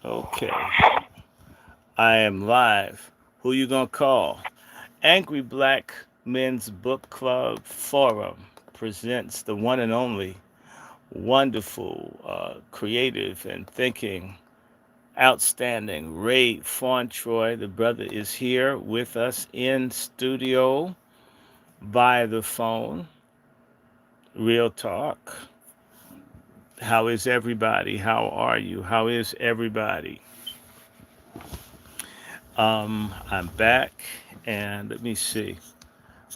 Okay, I am live. Who you gonna call? Angry Black Men's Book Club Forum presents the one and only wonderful, creative, and thinking, outstanding Ray Fauntroy. The brother is here with us in studio by the phone. Real talk. How is everybody? How are you? How is everybody? I'm back, and let me see.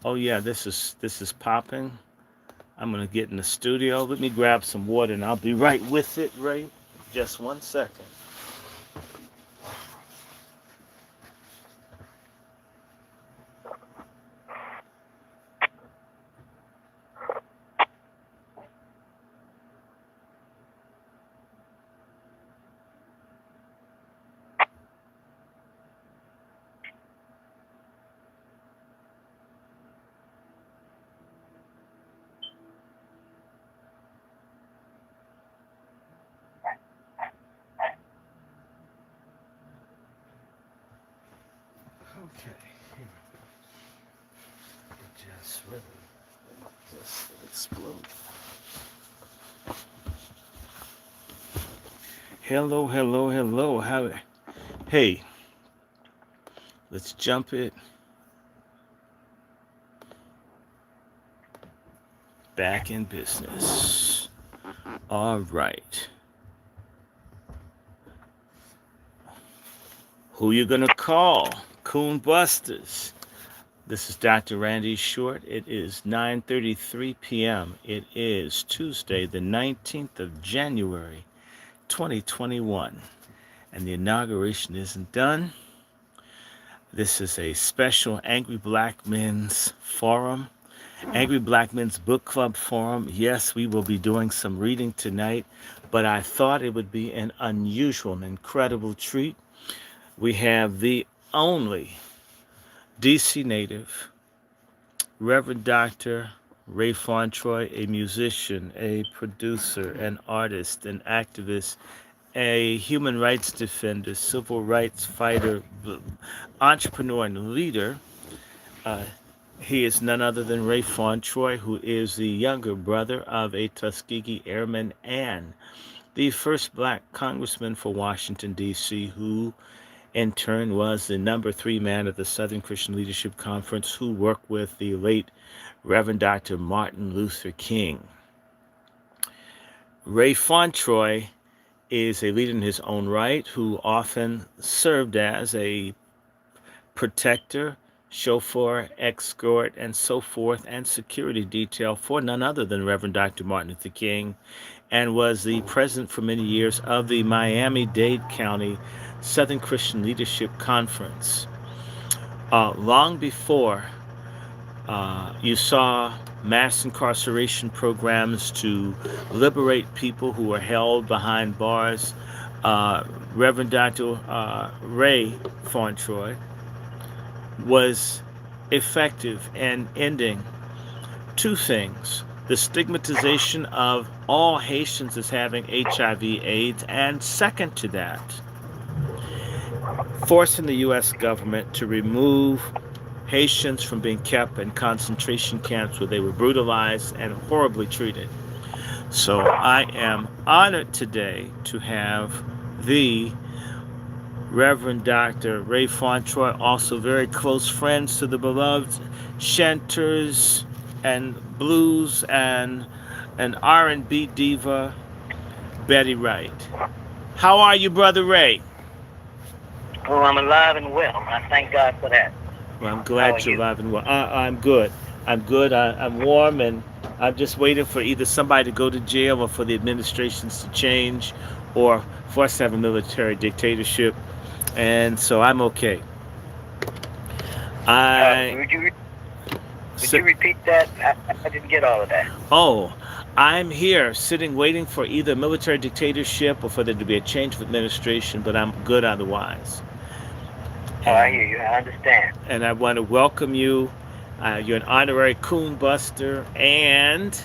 Oh yeah, this is popping. I'm gonna get in the studio. Let me grab some water, and I'll be right with it. Ray, just 1 second. Okay, just really just explode. Hello, hello, hello. How? Hey, let's jump it back in business. All right. Who you gonna call? Coon Busters. This is Dr. Randy Short. It is 9:33 p.m. It is Tuesday, the 19th of January, 2021, and the inauguration isn't done. This is a special Angry Black Men's Forum, Angry Black Men's Book Club Forum. Yes, we will be doing some reading tonight, but I thought it would be an unusual and incredible treat. We have the only DC native, Reverend Dr. Ray Fauntroy, a musician, a producer, an artist, an activist, a human rights defender, civil rights fighter, entrepreneur, and leader. Uh, he is none other than Ray Fauntroy, who is the younger brother of a Tuskegee Airman and the first black congressman for Washington, D.C., who in turn was the number three man at the Southern Christian Leadership Conference, who worked with the late Reverend Dr. Martin Luther King. Ray Fauntroy is a leader in his own right who often served as a protector, chauffeur, escort, and so forth, and security detail for none other than Reverend Dr. Martin Luther King, and was the president for many years of the Miami-Dade County Southern Christian Leadership Conference. Long before you saw mass incarceration programs to liberate people who were held behind bars, Reverend Dr. Ray Fauntroy was effective in ending two things: the stigmatization of all Haitians as having HIV/AIDS, and second to that, forcing the U.S. government to remove Haitians from being kept in concentration camps where they were brutalized and horribly treated. So I am honored today to have the Reverend Dr. Ray Fauntroy, also very close friends to the beloved chanters and blues and R&B diva Betty Wright. How are you, Brother Ray? Oh, I'm alive and well. I thank God for that. Well, I'm How are glad you're you? alive and well. I'm good. I'm good. I'm warm, and I'm just waiting for either somebody to go to jail or for the administrations to change or for us to have a military dictatorship. And so I'm okay. Uh, I would you would sit, you repeat that? I didn't get all of that. oh, I'm here sitting waiting for either military dictatorship or for there to be a change of administration, but I'm good otherwise. Oh, I And hear you. I understand. and I want to welcome you. You're an honorary coon buster, and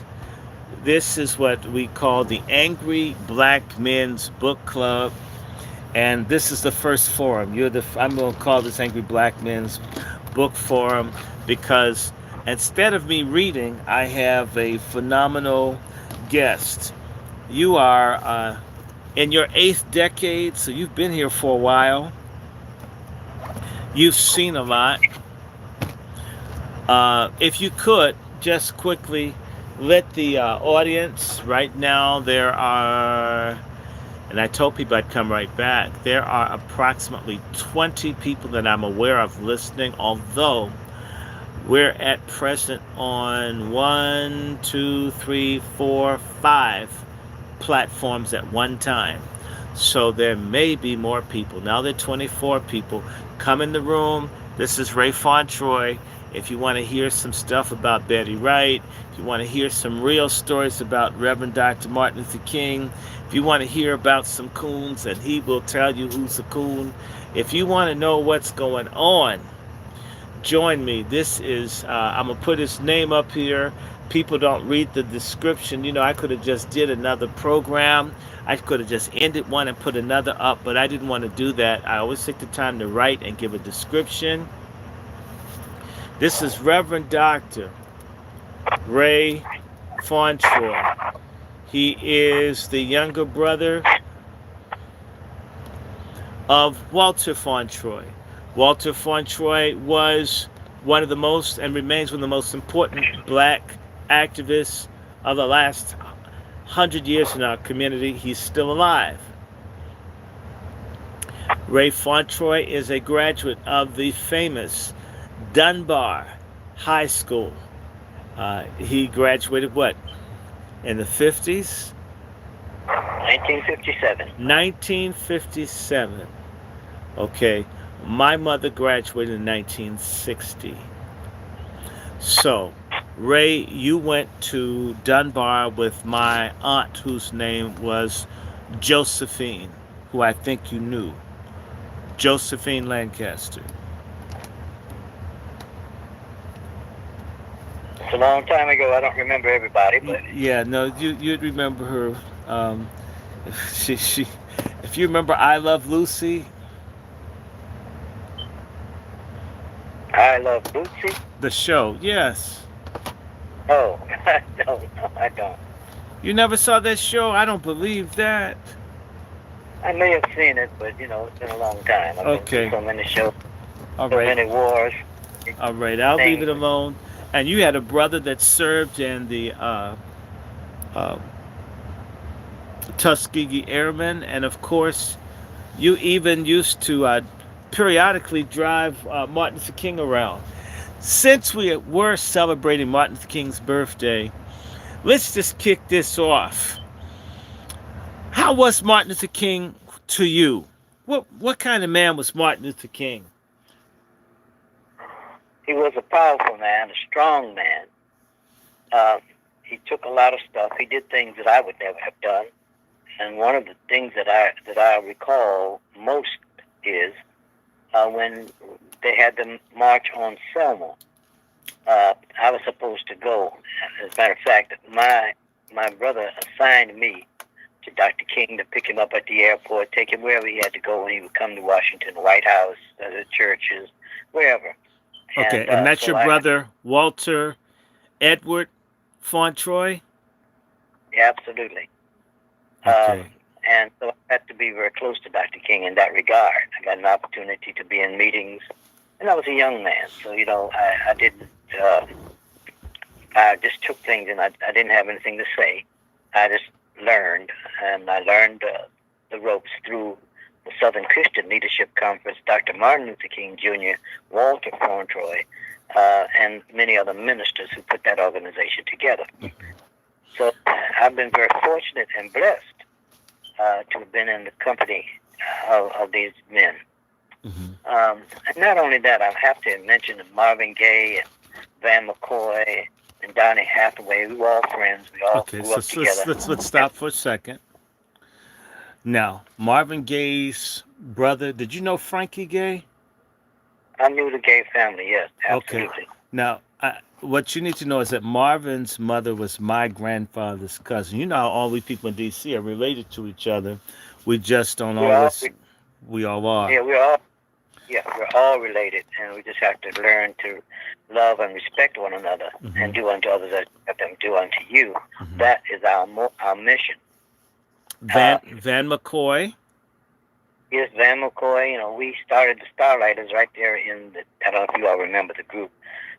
this is what we call the Angry Black Men's Book Club. And this is the first forum. I'm going to call this Angry Black Men's Book Forum because instead of me reading, I have a phenomenal guest. You are in your eighth decade, so you've been here for a while. You've seen a lot. If you could just quickly let the audience right now, there are, and I told people I'd come right back, there are approximately 20 people that I'm aware of listening, although we're at present on one, two, three, four, five platforms at one time. So there may be more people. Now there are 24 people. Come in the room. This is Ray Fauntroy. If you want to hear some stuff about Betty Wright, if you want to hear some real stories about Reverend Dr. Martin Luther King, if you want to hear about some coons, and he will tell you who's a coon. If you want to know what's going on, join me. This is, I'm going to put his name up here. People don't read the description. You know, I could have just did another program. I could have just ended one and put another up, but I didn't want to do that. I always take the time to write and give a description. This is Reverend Dr. Ray Fauntroy. He is the younger brother of Walter Fauntroy. Walter Fauntroy was one of the most and remains one of the most important black activists of the last 100 years in our community. He's still alive. Ray Fauntroy is a graduate of the famous Dunbar High School. He graduated what? In the 50s? 1957. 1957. Okay. My mother graduated in 1960. So, Ray, you went to Dunbar with my aunt, whose name was Josephine, who I think you knew. Josephine Lancaster. It's a long time ago. I don't remember everybody, but Yeah, no, you'd remember her. Um, she, if you remember I Love Lucy, I love Bootsy. the show, yes. Oh, I don't know. I don't. You never saw that show? I don't believe that. I may have seen it, but it's been a long time. I've been Okay, through so many shows, all so right, many wars, all right. I'll leave it things. alone. And you had a brother that served in the uh, Tuskegee Airmen, and of course, you even used to periodically drive Martin Luther King around. Since we were celebrating Martin Luther King's birthday, let's just kick this off. How was Martin Luther King to you? What kind of man was Martin Luther King? He was a powerful man, a strong man. Uh, he took a lot of stuff. He did things that I would never have done. And one of the things that I recall most is when they had the march on Selma. I was supposed to go. As a matter of fact, my brother assigned me to Dr. King to pick him up at the airport, take him wherever he had to go when he would come to Washington, the White House, the churches, wherever. Okay, And and that's so your brother Walter Edward Fauntroy. absolutely. Um, Okay, and so I had to be very close to Dr. King in that regard. I got an opportunity to be in meetings, and I was a young man, so I didn't. I just took things, and I didn't have anything to say. I just learned, and I learned the ropes through the Southern Christian Leadership Conference. Dr. Martin Luther King Jr., Walter Fauntroy, and many other ministers who put that organization together. So I've been very fortunate and blessed to have been in the company of these men. And not only that, I have to mention Marvin Gaye and Van McCoy and Donny Hathaway. We were all friends. We all okay. grew So up together. let's stop for a second. Now, Marvin Gaye's brother. Did you know Frankie Gaye? I knew the Gay family, yes, Okay. absolutely. Now, what you need to know is that Marvin's mother was my grandfather's cousin. You know how all we people in D.C. are related to each other. We just don't We're all always. We all are. Yeah, we're all related, and we just have to learn to love and respect one another, Mm-hmm. and do unto others as let them do unto you. Mm-hmm. That is our mission. Van McCoy. Here's Van McCoy. We started the Starlighters right there in the. I don't know if you all remember the group,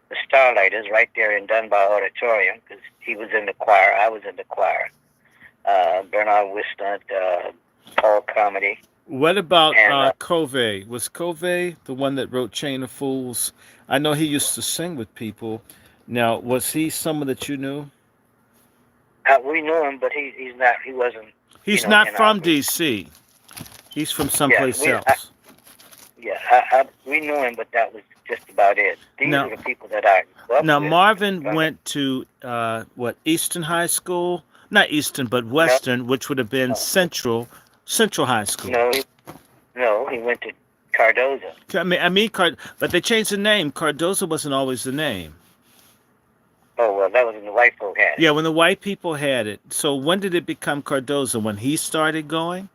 the Starlighters, right there in Dunbar Auditorium, because he was in the choir, I was in the choir. Bernard Wisnut, Paul Comedy, What about and Covey? Was Covey the one that wrote Chain of Fools? I know he used to sing with people. Now, was he someone that you knew? we knew him, but he's not. He wasn't, He's not in our from group. D.C. He's from Yeah, someplace else. we knew him, but that was just about it. These Now, were the people that I grew up now with. Marvin From went to what, Eastern High School? Not Eastern, but no, Western, which would have been no, Central High School. no, no, he went to Cardozo. But they changed the name. Cardozo wasn't always the name. Oh well, that was when the white folk had it. Yeah, when the white people had it. So when did it become Cardozo? When he started going?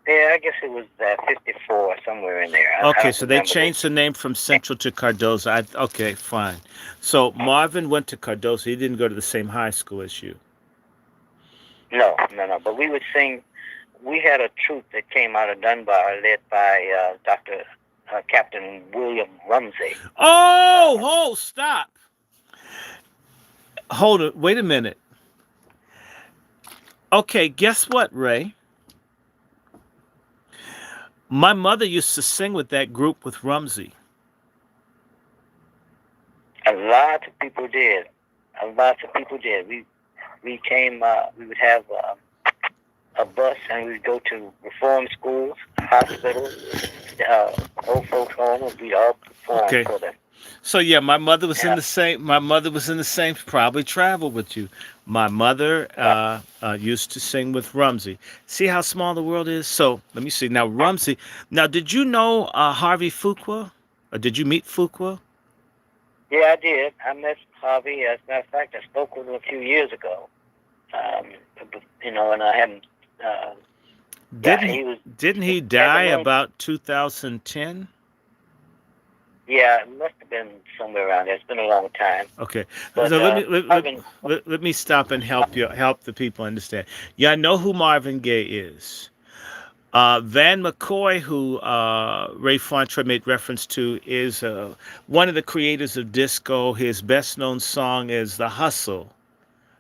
Yeah, I guess it was 54 somewhere in there. I Okay, don't so they remember changed the name from Central to Cardozo. Okay, fine. So Marvin went to Cardozo. He didn't go to the same high school as you. No, no, no. But we would sing. We had a troupe that came out of Dunbar, led by Dr. Captain William Rumsey. Oh, stop. Hold it. Wait a minute. Okay, guess what, Ray? My mother used to sing with that group with Rumsey. A lot of people did. A lot of people did. We came. We would have a bus, and we would go to reform schools, hospitals, old folks' homes. We all performed Okay. for them. So yeah, my mother was in Yeah. the same. My mother was in the same. Probably traveled with you. My mother used to sing with Rumsey. See how small the world is. So let me see. Now Rumsey. Now, did you know Harvey Fuqua? Or did you meet Fuqua? Yeah, I did. I met Harvey. As a matter of fact, I spoke with him a few years ago. Um, and I hadn't. Yeah, Didn't he? he was. Didn't he Never die known. about 2010? Yeah, it must have been somewhere around there. It's been a long time. Okay. But So Marvin, let me stop and help the people understand. Yeah, I know who Marvin Gaye is. Van McCoy, who Ray Fauntroy made reference to, is one of the creators of disco. His best known song is "The Hustle."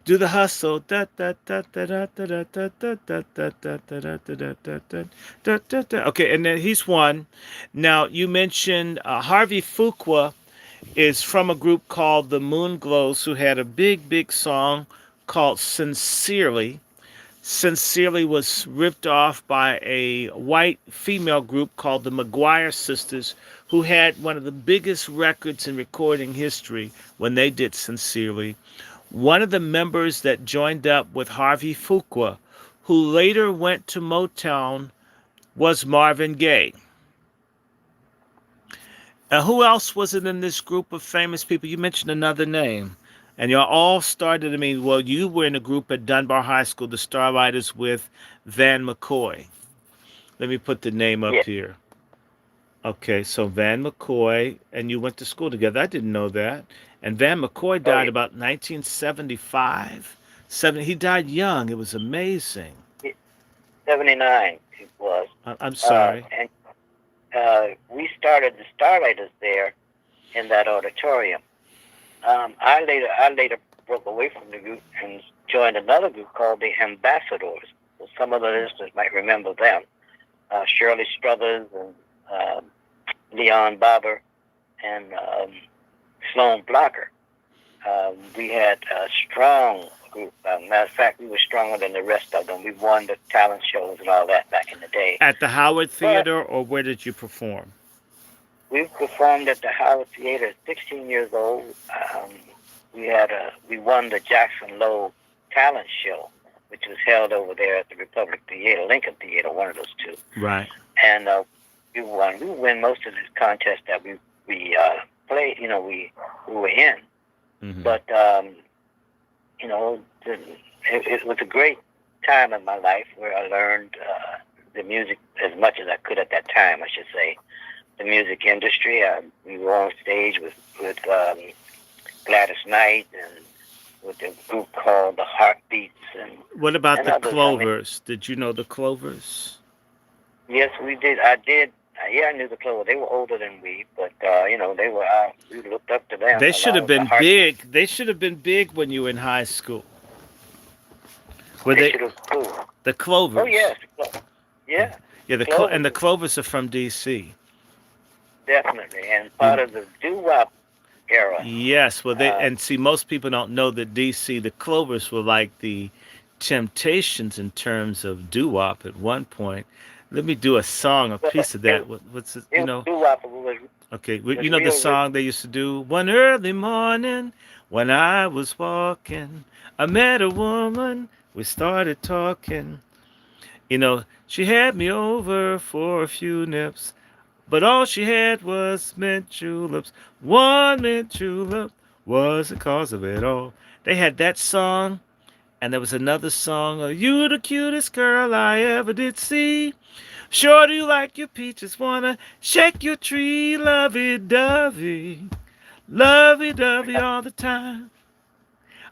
Do the hustle. Da, da, da, da, da, da, da, da, da, da, da, da, da, da, da, da, da, da, da. Okay, and then he's one. Now you mentioned Harvey Fuqua is from a group called the Moonglows, who had a big song called "Sincerely." Sincerely was ripped off by a white female group called the McGuire Sisters, who had one of the biggest records in recording history when they did Sincerely. One of the members that joined up with Harvey Fuqua, who later went to Motown, was Marvin Gaye. Who else was it in this group of famous people? You mentioned another name. And you all started, you were in a group at Dunbar High School, the Starlighters, with Van McCoy. Let me put the name up yeah, here. Okay, so Van McCoy, and you went to school together. I didn't know that. And Van McCoy oh died about 1975. He died young. It was amazing. yeah, 79 it was. I'm sorry. And we started the Starlighters there in that auditorium. I later broke away from the group and joined another group called the Ambassadors. So some of the listeners might remember them. Shirley Struthers and Leon Barber and Sloan Blocker. We had a strong group. Matter of fact, we were stronger than the rest of them. We won the talent shows and all that back in the day. At the Howard But Theater, or where did you perform? we performed at the Howard Theater at 16 years old. We won the Jackson Lowe Talent Show, which was held over there at the Republic Theater, Lincoln Theater, one of those two. Right. And we won. We win most of the contests that we played. We were in. Mm-hmm. But it was a great time in my life where I learned the the music as much as I could at that time, I should say. The music industry. We were on stage with Gladys Knight and with a group called the Heartbeats What about and the others. I mean, Clovers? Did you know the Clovers? yes, we did. I did. Yeah, I knew the Clover. They were older than we, but they were. We looked up to them They should along have with the been Heartbeats. big. They should have been big when you were in high school. Were They they should have cool. the Oh Clovers? yes, yeah, Yeah, the Clovers and the was Clovers are from D.C. definitely and You part of the doo wop era. Yes, well, they Uh, and see most people don't know that D.C. the Clovers were like the Temptations in terms of doo-wop at one point. Let me do a song, a but piece of that. What's it? it You was know? doo wop was Okay, was you know the real. song they used to do. One early morning, when I was walking, I met a woman. We started talking. She had me over for a few nips. But all she had was mint juleps. One mint julep was the cause of it all. They had that song, and there was another song. You the cutest girl I ever did see. Sure do you like your peaches, wanna shake your tree, lovey-dovey, lovey-dovey all the time.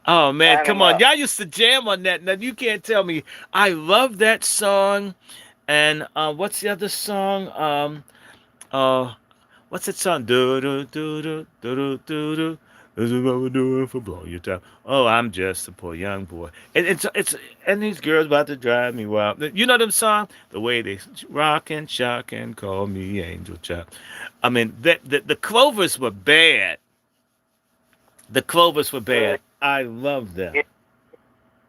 Oh man, Line come them on. up. Y'all used to jam on that. Now you can't tell me. I love that song. And what's the other song? Uh, What's that song? Do do do do do do do do. This is what we're doing for blowing your top. Oh, I'm just a poor young boy. And it's and these girls about to drive me wild. You know them song? The way they rock and shock and call me Angel Child. I mean, the Clovers were bad. The Clovers were Well, bad. I love them. yeah,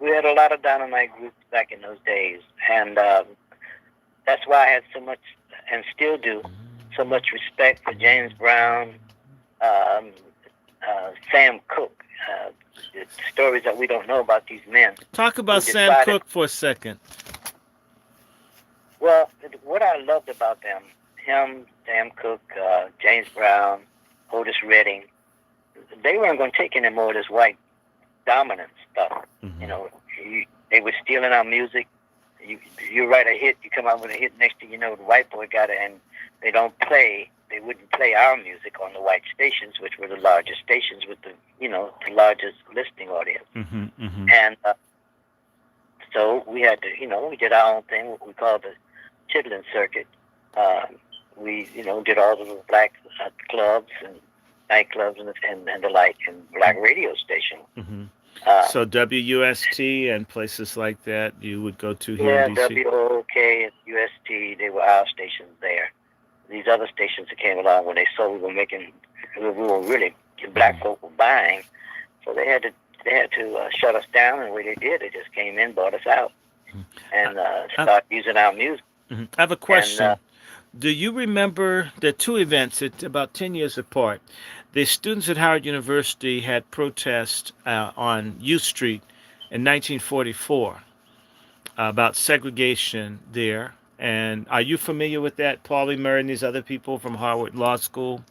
we had a lot of dynamite groups back in those days, and that's why I had so much, and still do, so much respect for James Brown, um, Sam Cooke. The stories that we don't know about these men Talk who about Sam decided. Cooke for a second. Well, what I loved about them, him, Sam Cooke, James Brown, Otis Redding, they weren't going to take any more of this white dominant stuff. You Hmm. know, they were stealing our music. You write a hit, you come out with a hit. Next thing you know, the white boy got it, and they don't play. They wouldn't play our music on the white stations, which were the largest stations with the largest listening audience. Hmm. Hmm. And so we had to, we did our own thing, what we call the Chitlin circuit. We, did all the black clubs and nightclubs and the like, and black radio stations. Hmm. Uh, So WUST and places like that you would go to here in yeah, DC. WOK and UST, they were our stations there. These other stations that came along when they saw we were really, black folk were buying, so they had to shut us down, and the way they did, they just came in, bought us out, and I, started using our music. I have a And question. Do you remember the two events at about 10 years apart? The students at Howard University had protests on U Street in 1944 about segregation there. And are you familiar with that, Paulie Murray and these other people from Harvard Law School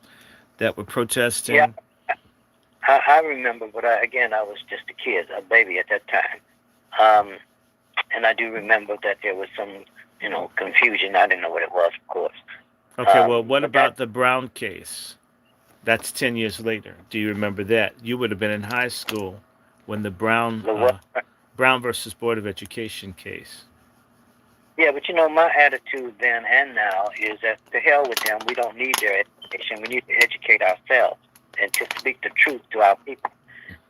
that were yeah, protesting? I remember, but I was just a kid, a baby at that time. Um, and I do remember that there was some, confusion. I didn't know what it was, of course. Okay, well, what But that about the Brown case? That's 10 years later. Do you remember that? You would have been in high school when the the what? Brown versus Board of Education case. Yeah, but my attitude then and now is that to hell with them. We don't need their education. We need to educate ourselves and to speak the truth to our people.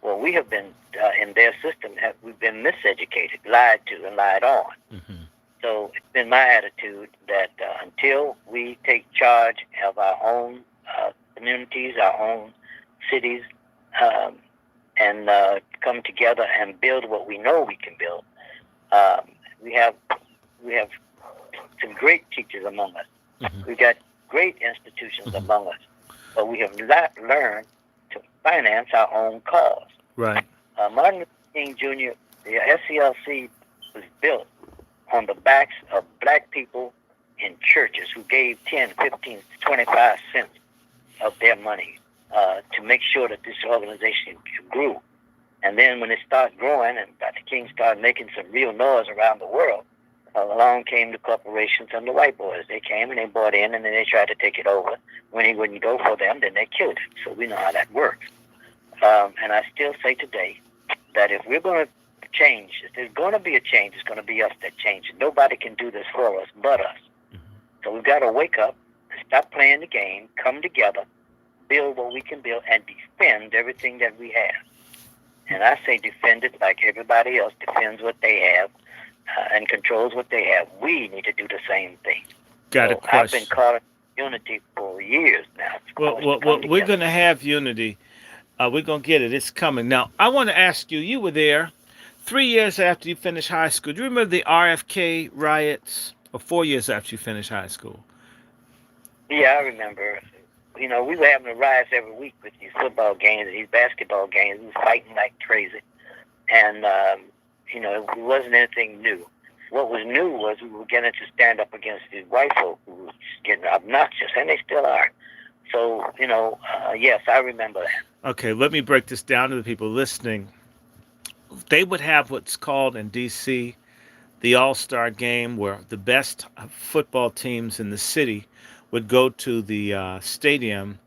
Well, we have been in their system. We've been miseducated, lied to, and lied on. Hmm. So it's been my attitude that until we take charge of our own communities, our own cities, um, and come together and build what we know we can build, um, we have some great teachers among us. Hmm. We've got great institutions Hmm. among us, but we have not learned to finance our own cause. Right. Martin Luther King Jr., the SCLC was built on the backs of black people in churches who gave 10, 15, 25 cents of their money to make sure that this organization grew. And then when it started growing and Dr. King started making some real noise around the world, along came the corporations and the white boys. They came and they bought in, and then they tried to take it over. When he wouldn't go for them, then they killed him. So we know how that works. And I still say today that if we're going to change, if there's going to be a change, it's going to be us that change it. Nobody can do this for us but us. So we've got to wake up, stop playing the game, come together, build what we can build, and defend everything that we have. And I say defend it like everybody else defends what they have and controls what they have. We need to do the same thing. Got a question. I've been calling unity for years now. Well, we're going to have unity. We're going to get it. It's coming. Now, I want to ask you, you were there 3 years after you finished high school. Do you remember the RFK riots? Or 4 years after you finished high school? Yeah, I remember. You know, we were having the riots every week with these football games, these basketball games. We were fighting like crazy. And, you know, it wasn't anything new. What was new was we were getting to stand up against these white folk who were getting obnoxious, and they still are. So, you know, yes, I remember that. Okay, let me break this down to the people listening. They would have what's called in D.C. the All-Star Game, where the best football teams in the city would go to the stadium.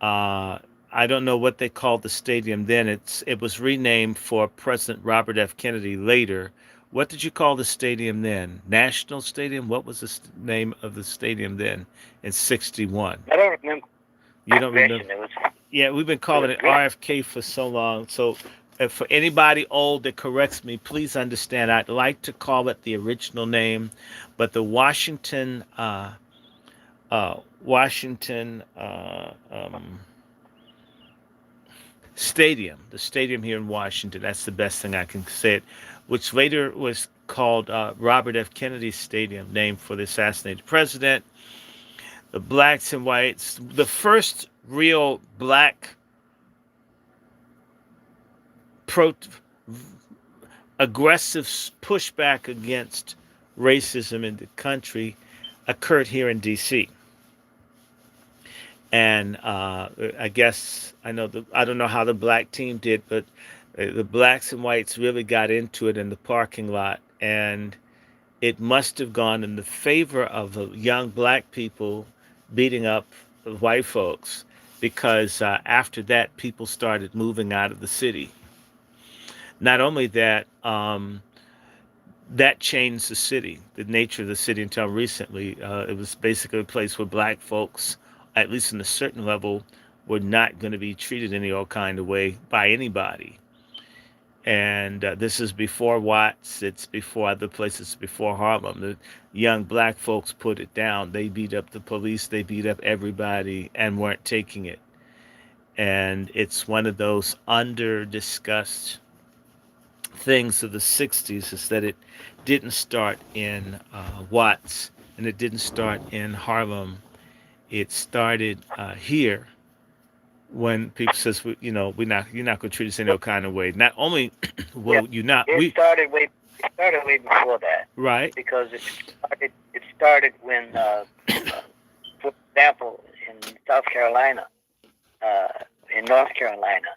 I don't know what they called the stadium then. It was renamed for President Robert F. Kennedy later. What did you call the stadium then? National Stadium? What was the name of the stadium then in '61? I don't remember. You don't remember? Yeah, we've been calling it RFK for so long. So for anybody old that corrects me, please understand I'd like to call it the original name, but the Washington Stadium, the stadium here in Washington, that's the best thing I can say it, which later was called Robert F. Kennedy Stadium, named for the assassinated president. The blacks and whites, the first real black aggressive pushback against racism in the country occurred here in D.C. And I guess I don't know how the black team did, but the blacks and whites really got into it in the parking lot, and it must have gone in the favor of the young black people beating up the white folks, because after that, people started moving out of the city. Not only that, that changed the city, the nature of the city until recently. It was basically a place where black folks, at least in a certain level, were not going to be treated any old kind of way by anybody. And this is before Watts, it's before other places, before Harlem. The young black folks put it down. They beat up the police, they beat up everybody, and weren't taking it. And it's one of those under-discussed things of the 60s, is that it didn't start in Watts, and it didn't start in Harlem. It started here, when people says, you're not going to treat us any kind of way. Not only will you not, it started way before that, right? Because it started when, for example, in South Carolina, in North Carolina,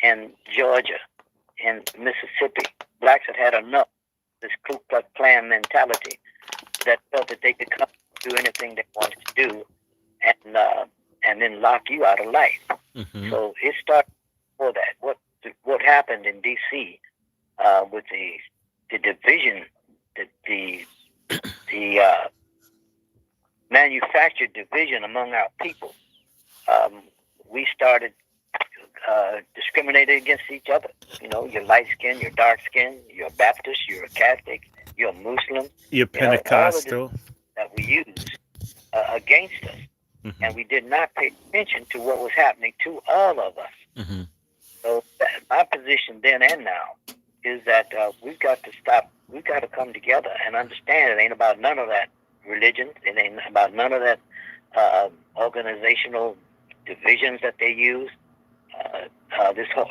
and Georgia, and Mississippi, blacks had enough this Ku Klux Klan mentality that felt that they could come do anything they wanted to do, and then lock you out of life. Mm-hmm. So it started before that. What happened in D.C. With the division, the manufactured division among our people, we started discriminating against each other. You know, you're light skinned, you're dark skinned, you're a Baptist, you're a Catholic, you're a Muslim, you're Pentecostal. All of this that we used against us. Mm-hmm. And we did not pay attention to what was happening to all of us. Mm-hmm. So my position then and now is that we've got to stop. We've got to come together and understand it ain't about none of that religion. It ain't about none of that organizational divisions that they use.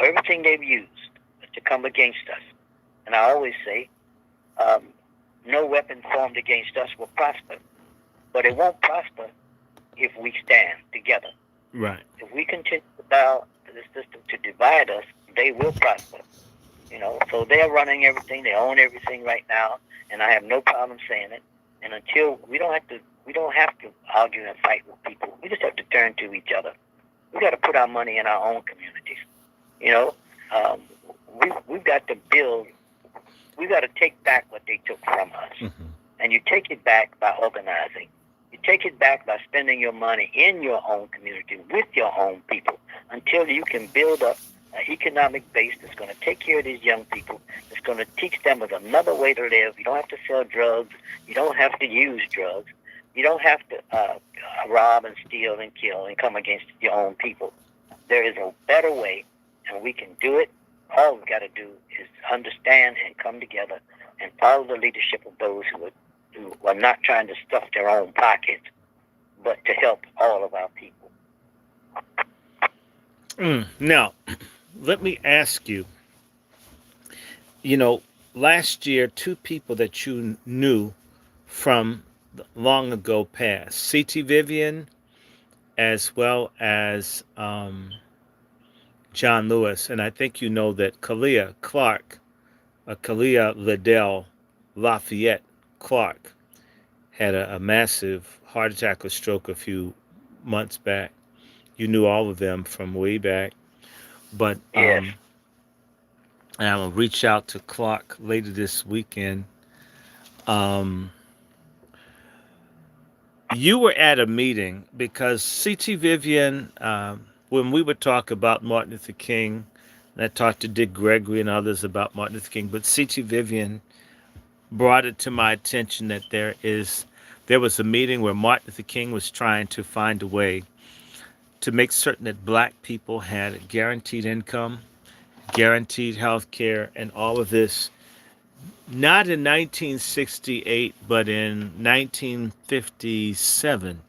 Everything they've used to come against us. And I always say, no weapon formed against us will prosper. But it won't prosper if we stand together. Right. If we continue to allow the system to divide us, they will prosper. So they're running everything. They own everything right now, and I have no problem saying it. And until we don't have to argue and fight with people. We just have to turn to each other. We got to put our money in our own communities. You know, um, we've got to build. We've got to take back what they took from us, Mm-hmm. and you take it back by organizing. You take it back by spending your money in your own community with your own people until you can build up an economic base that's going to take care of these young people, that's going to teach them of another way to live. You don't have to sell drugs. You don't have to use drugs. You don't have to rob and steal and kill and come against your own people. There is a better way, and we can do it. All we've got to do is understand and come together and follow the leadership of those who are not trying to stuff their own pockets, but to help all of our people. Now, let me ask you, you know, last year, two people that you knew from long ago past, C.T. Vivian as well as John Lewis. And I think you know that Kalia Clark, Kalia Liddell Lafayette Clark, had a massive heart attack or stroke a few months back. You knew all of them from way back. But Yes. and I'm gonna reach out to Clark later this weekend. Um, you were at a meeting because C.T. Vivian, when we would talk about Martin Luther King, and I talked to Dick Gregory and others about Martin Luther King, but C.T. Vivian brought it to my attention that there was a meeting where Martin Luther King was trying to find a way to make certain that black people had guaranteed income, guaranteed health care, and all of this. Not in 1968, but in 1957.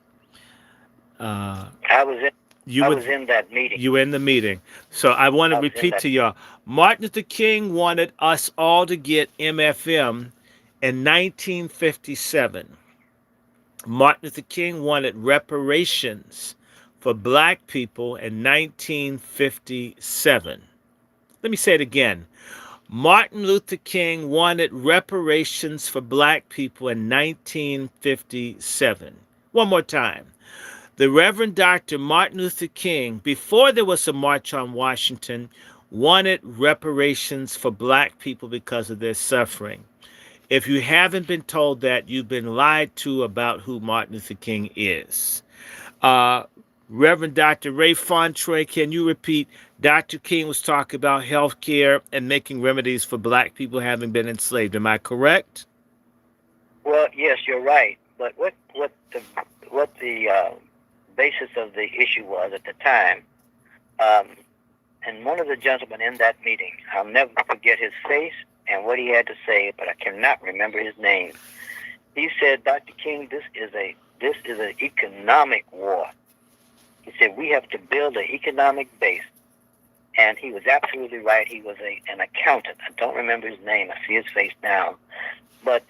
Uh, I was in. you I would was in that meeting. you were in the meeting. So I want to I was in repeat that. to y'all. Martin Luther King wanted us all to get MFM in 1957. Martin Luther King wanted reparations for black people in 1957. Let me say it again. Martin Luther King wanted reparations for black people in 1957. One more time. The Reverend Dr. Martin Luther King, before there was a March on Washington, wanted reparations for black people because of their suffering. If you haven't been told that, you've been lied to about who Martin Luther King is. Uh, Reverend Dr. Ray Fauntroy, can you repeat? Dr. King was talking about health care and making remedies for black people having been enslaved. Am I correct? Well, yes, you're right. But what the basis of the issue was at the time, um, and one of the gentlemen in that meeting, I'll never forget his face and what he had to say, but I cannot remember his name. He said, "Dr. King, this is an economic war." He said, "We have to build an economic base." And he was absolutely right. He was an accountant. I don't remember his name. I see his face now.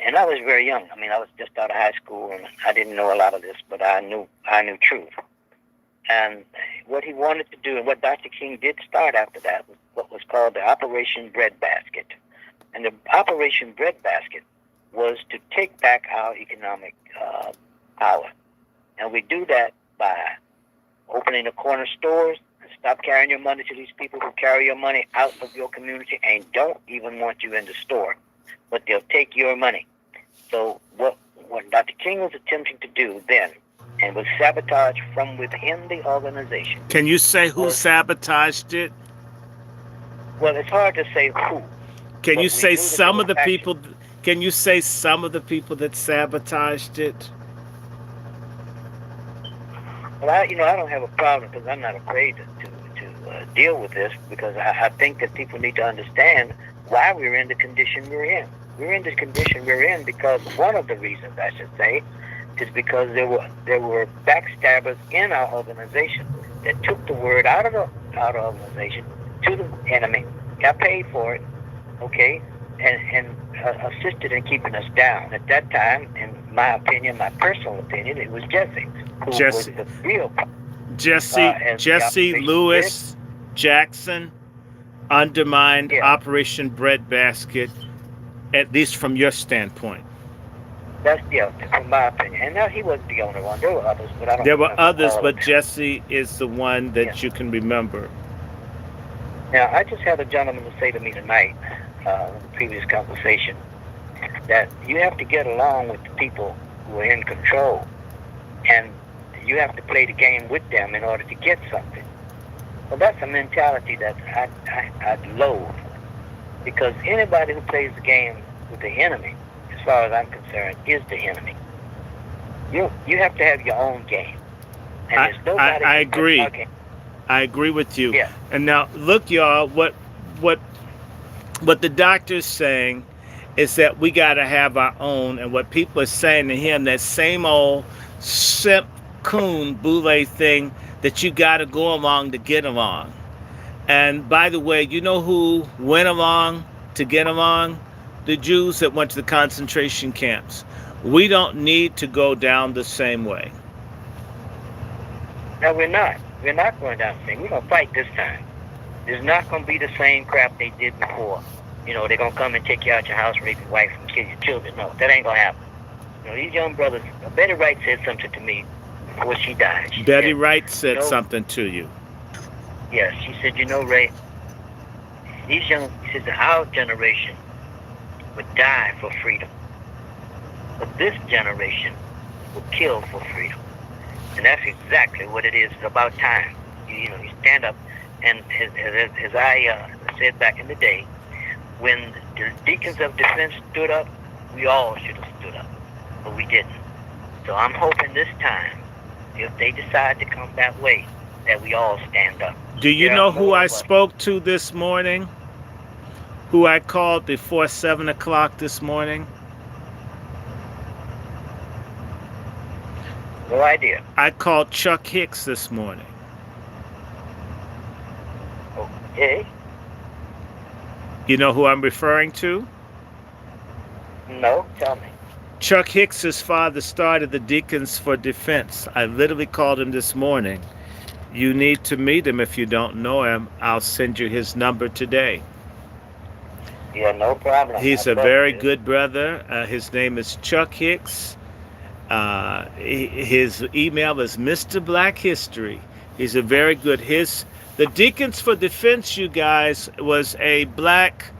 And I was very young. I mean, I was just out of high school, and I didn't know a lot of this, but I knew truth. And what he wanted to do, and what Dr. King did start after that, was what was called the Operation Breadbasket. And the Operation Breadbasket was to take back our economic power. And we do that by opening the corner stores and stop carrying your money to these people who carry your money out of your community and don't even want you in the store, but they'll take your money. So what Dr. King was attempting to do then, and was sabotage from within the organization. Can you say who sabotaged it? Well, it's hard to say who. Can you But we say knew that there some were of the factions. people? Can you say some of the people that sabotaged it? Well, I don't have a problem because I'm not afraid to deal with this, because I think that people need to understand why we're in the condition we're in. We're in the condition we're in because one of the reasons, I should say, is because there were backstabbers in our organization that took the word out of the organization to the enemy, got paid for it, okay, and assisted in keeping us down. At that time, in my opinion, my personal opinion, it was Jesse who Jesse. was the real Jesse as the Jesse Operation Lewis Jackson. undermined Yeah, Operation Breadbasket, at least from your standpoint? that's from my opinion. And now he wasn't the only one. There were others, but I don't There were remember others, all of but them. Jesse is the one Yeah. that you can remember. Now, I just had a gentleman to say to me tonight, in the previous conversation, that you have to get along with the people who are in control, and you have to play the game with them in order to get something. Well, that's a mentality that I loathe, because anybody who plays the game with the enemy, as far as I'm concerned, is the enemy. You have to have your own game, and I, there's I, nobody I can touch our agree. game. I agree with you. Yeah, And now, look, y'all, what what the doctor's saying is that we got to have our own, and what people are saying to him, that same old simp coon boule thing, that you got to go along to get along. And by the way, you know who went along to get along? The Jews that went to the concentration camps. We don't need to go down the same way. no, we're not. We're not going down the same. We're gonna fight this time. It's not gonna be the same crap they did before. They're gonna come and take you out your house, rape your wife, and kill your children. No, that ain't gonna happen. These young brothers. Betty Wright said something to me before she died. She Betty said, Wright "You said know, something to you. yeah." She said, Ray, these young. She said, our generation would die for freedom, but this generation will kill for freedom, and that's exactly what it is. It's about time. You stand up, and as I said back in the day, when the deacons of defense stood up, we all should have stood up, but we didn't. So I'm hoping this time, if they decide to come that way, that we all stand up. Do you There are know who more I of us. spoke to this morning? Who I called before 7 o'clock this morning? No idea. I called Chuck Hicks this morning. Okay. You know who I'm referring to? No, tell me. Chuck Hicks's father started the Deacons for Defense. I literally called him this morning. You need to meet him if you don't know him. I'll send you his number today. Yeah, no problem. He's I'd a love very to. good brother. His name is Chuck Hicks. His email is Mr. Black History. He's a very good. The Deacons for Defense, you guys, was a black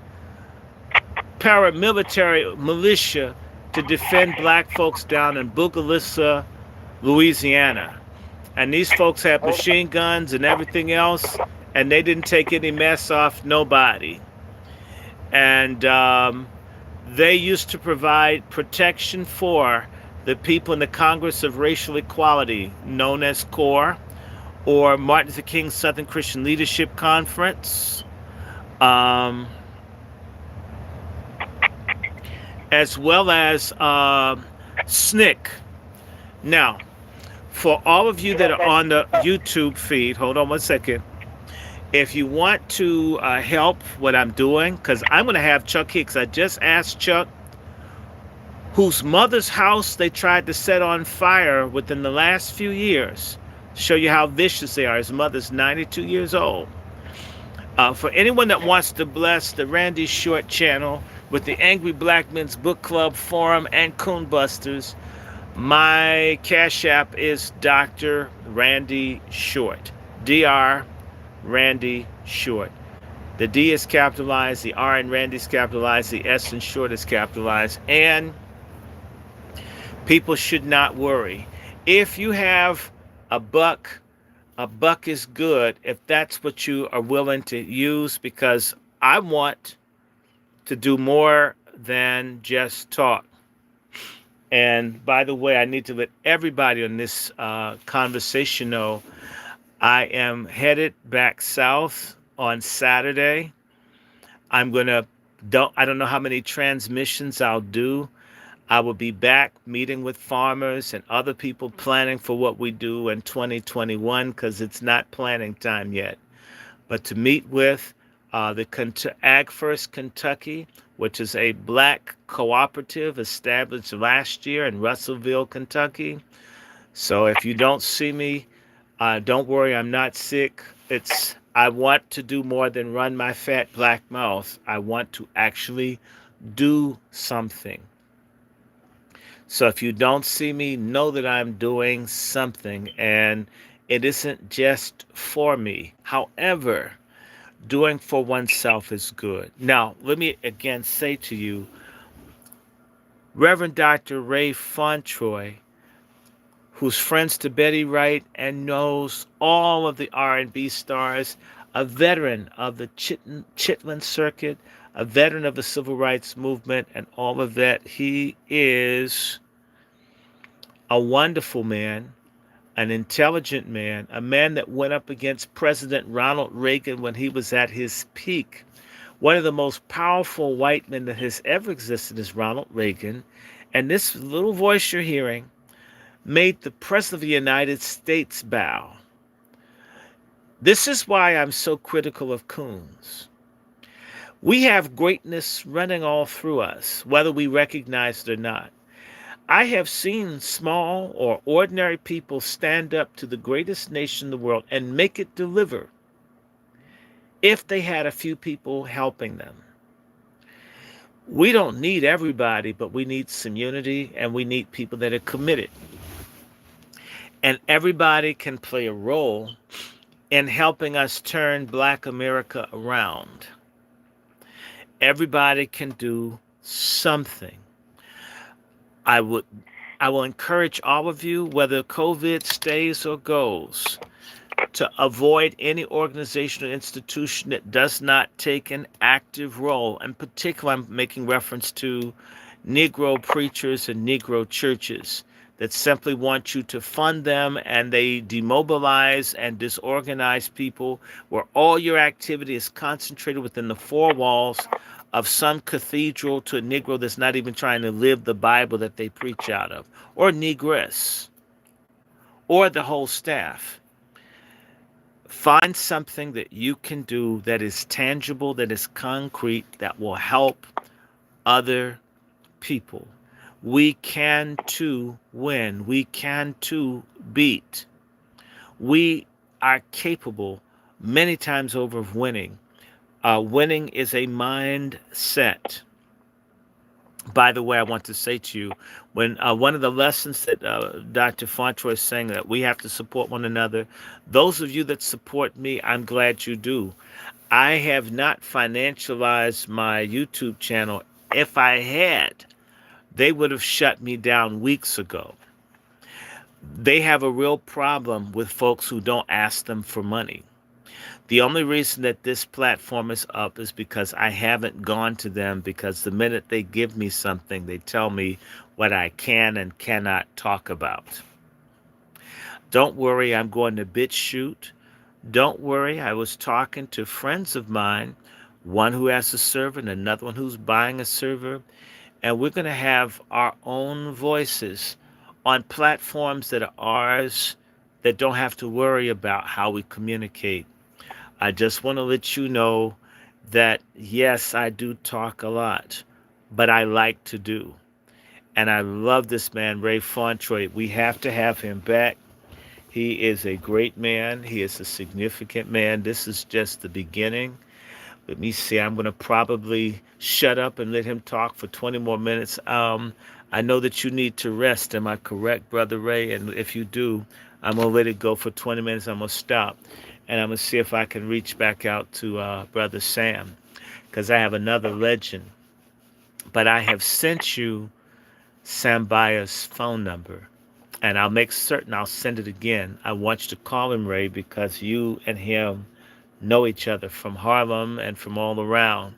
paramilitary militia to defend black folks down in Bogalusa, Louisiana. And these folks had Hold machine guns and everything else, and they didn't take any mess off nobody. And they used to provide protection for the people in the Congress of Racial Equality, known as CORE, or Martin Luther King Southern Christian Leadership Conference, um, as well as SNCC. Now, for all of you You that know, are on the YouTube feed, hold on one second. If you want to help what I'm doing, because I'm going to have Chuck Hicks. I just asked Chuck, whose mother's house they tried to set on fire within the last few years. Show you how vicious they are. His mother's 92 years old. For anyone that wants to bless the Randy Short channel with the Angry Black Men's Book Club Forum and Coon Busters, my Cash App is Dr. Randy Short. Dr. Randy Short. The D is capitalized, the R in Randy is capitalized, the S in Short is capitalized, and people should not worry. If you have a buck, a buck is good if that's what you are willing to use, because I want to do more than just talk. And by the way, I need to let everybody on this conversation know I am headed back south on Saturday. I don't know how many transmissions I'll do. I will be back meeting with farmers and other people planning for what we do in 2021, because it's not planning time yet. But to meet with the Ag First Kentucky, which is a black cooperative established last year in Russellville, Kentucky. So if you don't see me, don't worry, I'm not sick. I want to do more than run my fat black mouth. I want to actually do something. So if you don't see me, know that I'm doing something and it isn't just for me. However, doing for oneself is good. Now, let me again say to you, Reverend Dr. Ray Fauntroy, who's friends to Betty Wright and knows all of the R&B stars, a veteran of the Chitlin Circuit, a veteran of the Civil Rights Movement, and all of that. He is a wonderful man, an intelligent man, a man that went up against President Ronald Reagan when he was at his peak. One of the most powerful white men that has ever existed is Ronald Reagan. And this little voice you're hearing made the President of the United States bow. This is why I'm so critical of Coons. We have greatness running all through us, whether we recognize it or not. I have seen small or ordinary people stand up to the greatest nation in the world and make it deliver if they had a few people helping them. We don't need everybody, but we need some unity and we need people that are committed. And everybody can play a role in helping us turn Black America around. Everybody can do something. I would I will encourage all of you, whether COVID stays or goes, to avoid any organization or institution that does not take an active role. In particular, I'm making reference to Negro preachers and Negro churches that simply want you to fund them and they demobilize and disorganize people where all your activity is concentrated within the four walls of some cathedral to a Negro that's not even trying to live the Bible that they preach out of, or Negress, or the whole staff. Find something that you can do that is tangible, that is concrete, that will help other people. We can too win. We can too beat. We are capable many times over of winning. Winning is a mindset. By the way, I want to say to you, when one of the lessons that Dr. Fauntroy is saying that we have to support one another, those of you that support me, I'm glad you do. I have not financialized my YouTube channel. If I had, they would have shut me down weeks ago. They have a real problem with folks who don't ask them for money. The only reason that this platform is up is because I haven't gone to them, because the minute they give me something, they tell me what I can and cannot talk about. Don't worry, I'm going to BitChute. Don't worry, I was talking to friends of mine, one who has a server and another one who's buying a server, and we're going to have our own voices on platforms that are ours, that don't have to worry about how we communicate. I just want to let you know that, yes, I do talk a lot, but I like to do. And I love this man, Ray Fauntroy. We have to have him back. He is a great man. He is a significant man. This is just the beginning. Let me see. I'm going to probably shut up and let him talk for 20 more minutes. I know that you need to rest. Am I correct, Brother Ray? And if you do, I'm going to let it go for 20 minutes. I'm going to stop. And I'm going to see if I can reach back out to Brother Sam, because I have another legend. But I have sent you Sambaya's phone number. And I'll make certain I'll send it again. I want you to call him, Ray, because you and him know each other from Harlem and from all around.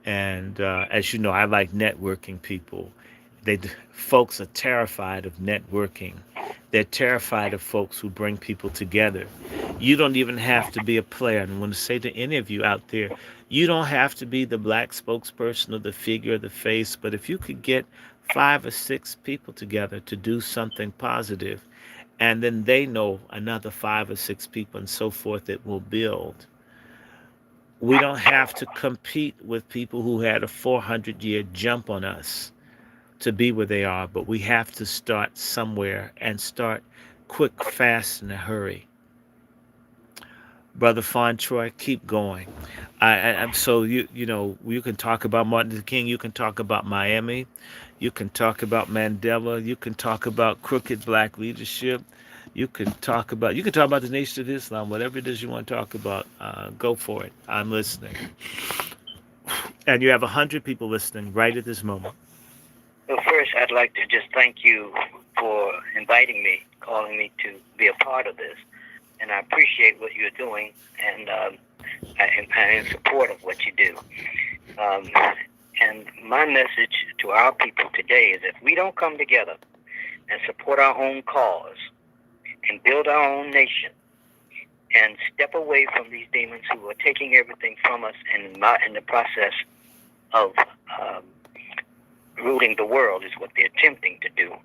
And as you know, I like networking people. Folks are terrified of networking. They're terrified of folks who bring people together. You don't even have to be a player. And I want to say to any of you out there, you don't have to be the black spokesperson or the figure or the face, but if you could get 5 or 6 people together to do something positive, and then they know another 5 or 6 people and so forth, it will build. We don't have to compete with people who had a 400-year jump on us to be where they are, but we have to start somewhere and start quick, fast, in a hurry. Brother Fauntroy, keep going. I'm so you can talk about Martin Luther King, you can talk about Miami, you can talk about Mandela, you can talk about crooked black leadership, you can talk about the Nation of Islam, whatever it is you want to talk about. Go for it. I'm listening, and you have 100 people listening right at this moment. Well, first, I'd like to just thank you for inviting me, calling me to be a part of this. And I appreciate what you're doing, and I'm in support of what you do. Um, and my message to our people today is if we don't come together and support our own cause and build our own nation and step away from these demons who are taking everything from us and in the process of um, ruling the world is what they're attempting to do.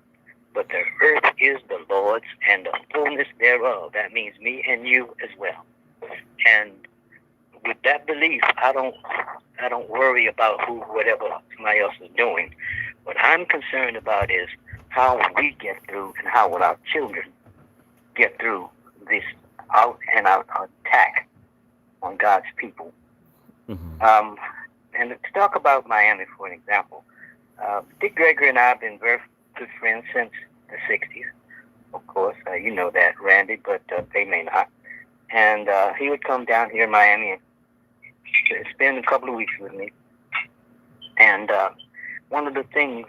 But the earth is the Lord's and the fullness thereof. That means me and you as well. And with that belief, I don't worry about whatever somebody else is doing. What I'm concerned about is how we get through and how will our children get through this out and out attack on God's people. Mm-hmm. And to talk about Miami, for an example, Dick Gregory and I have been very good friends since the 60s. Of course, you know that, Randy, but they may not. And he would come down here in Miami and spend a couple of weeks with me. And one of the things,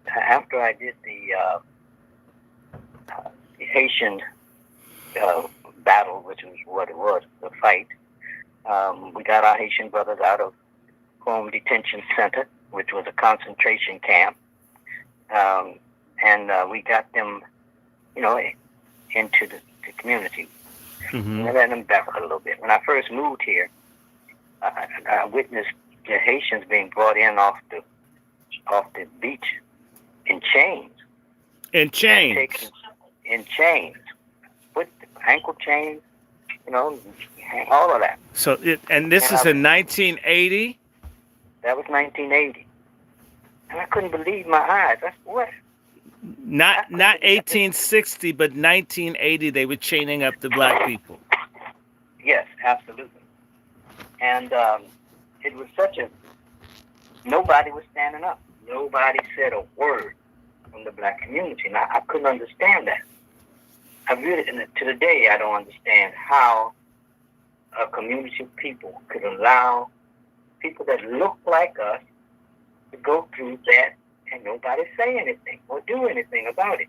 after I did the Haitian battle, which was what it was, the fight, we got our Haitian brothers out of home detention center, which was a concentration camp. And we got them, into the community. Mm-hmm. And let them back a little bit. When I first moved here, I witnessed the Haitians being brought in off the beach in chains. In chains. In chains, with ankle chains, all of that. So this is in 1980. That was 1980, and I couldn't believe my eyes. That's what. Not 1860, but 1980. They were chaining up the black people. Yes, absolutely. And it was nobody was standing up. Nobody said a word from the black community. And I couldn't understand that. I really, to the day, I don't understand how a community of people could allow people that look like us to go through that and nobody say anything or do anything about it.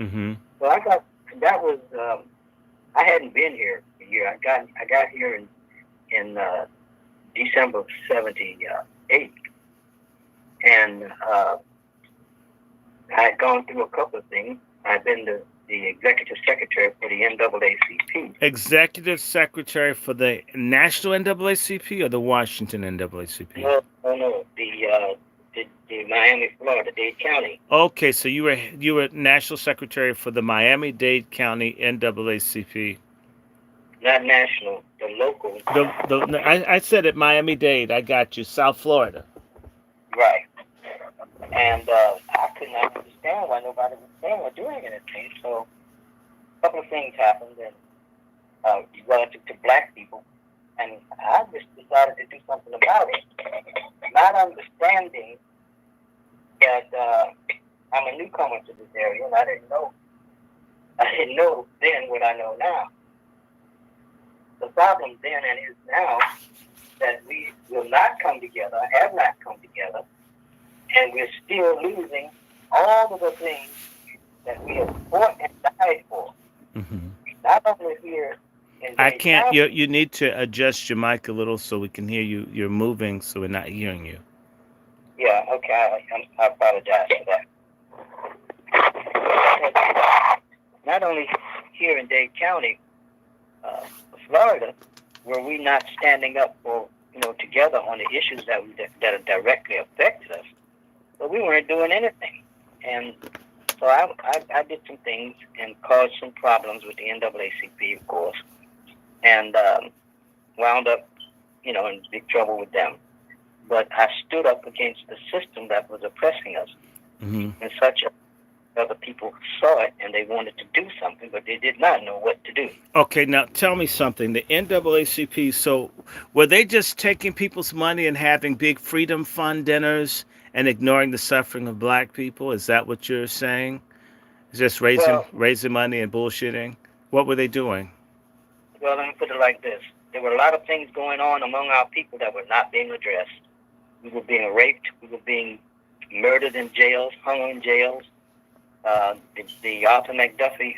Mm-hmm. So I hadn't been here a year. I got here in December of '78, and I had gone through a couple of things. I've been the executive secretary for the NAACP. Executive secretary for the National NAACP or the Washington NAACP? No. The Miami, Florida, Dade County. Okay, so you were national secretary for the Miami-Dade County NAACP. Not national, the local. I said it, Miami-Dade. I got you. South Florida. Right. And I could not understand why nobody was saying or doing anything. So a couple of things happened, and relative to black people, and I just decided to do something about it. Not understanding that I'm a newcomer to this area, and I didn't know then what I know now. The problem then and is now that we will not come together, have not come together, and we're still losing all of the things that we have fought and died for. Mm-hmm. Not only here in I can't. County, You need to adjust your mic a little so we can hear you. You're moving, so we're not hearing you. Yeah, okay. I apologize for that. Not only here in Dade County, Florida, were we not standing up for, together on the issues that have directly affected us, but we weren't doing anything. And so I did some things and caused some problems with the NAACP, of course, and wound up, in big trouble with them. But I stood up against the system that was oppressing us Mm-hmm. in such other people saw it and they wanted to do something, but they did not know what to do. Okay, now tell me something. The NAACP, so were they just taking people's money and having big freedom fund dinners and ignoring the suffering of black people? Is that what you're saying? Just raising Well, raising money and bullshitting? What were they doing? well, let me put it like this: there were a lot of things going on among our people that were not being addressed. We were being raped. We were being murdered in jails, hung in jails. The Arthur McDuffie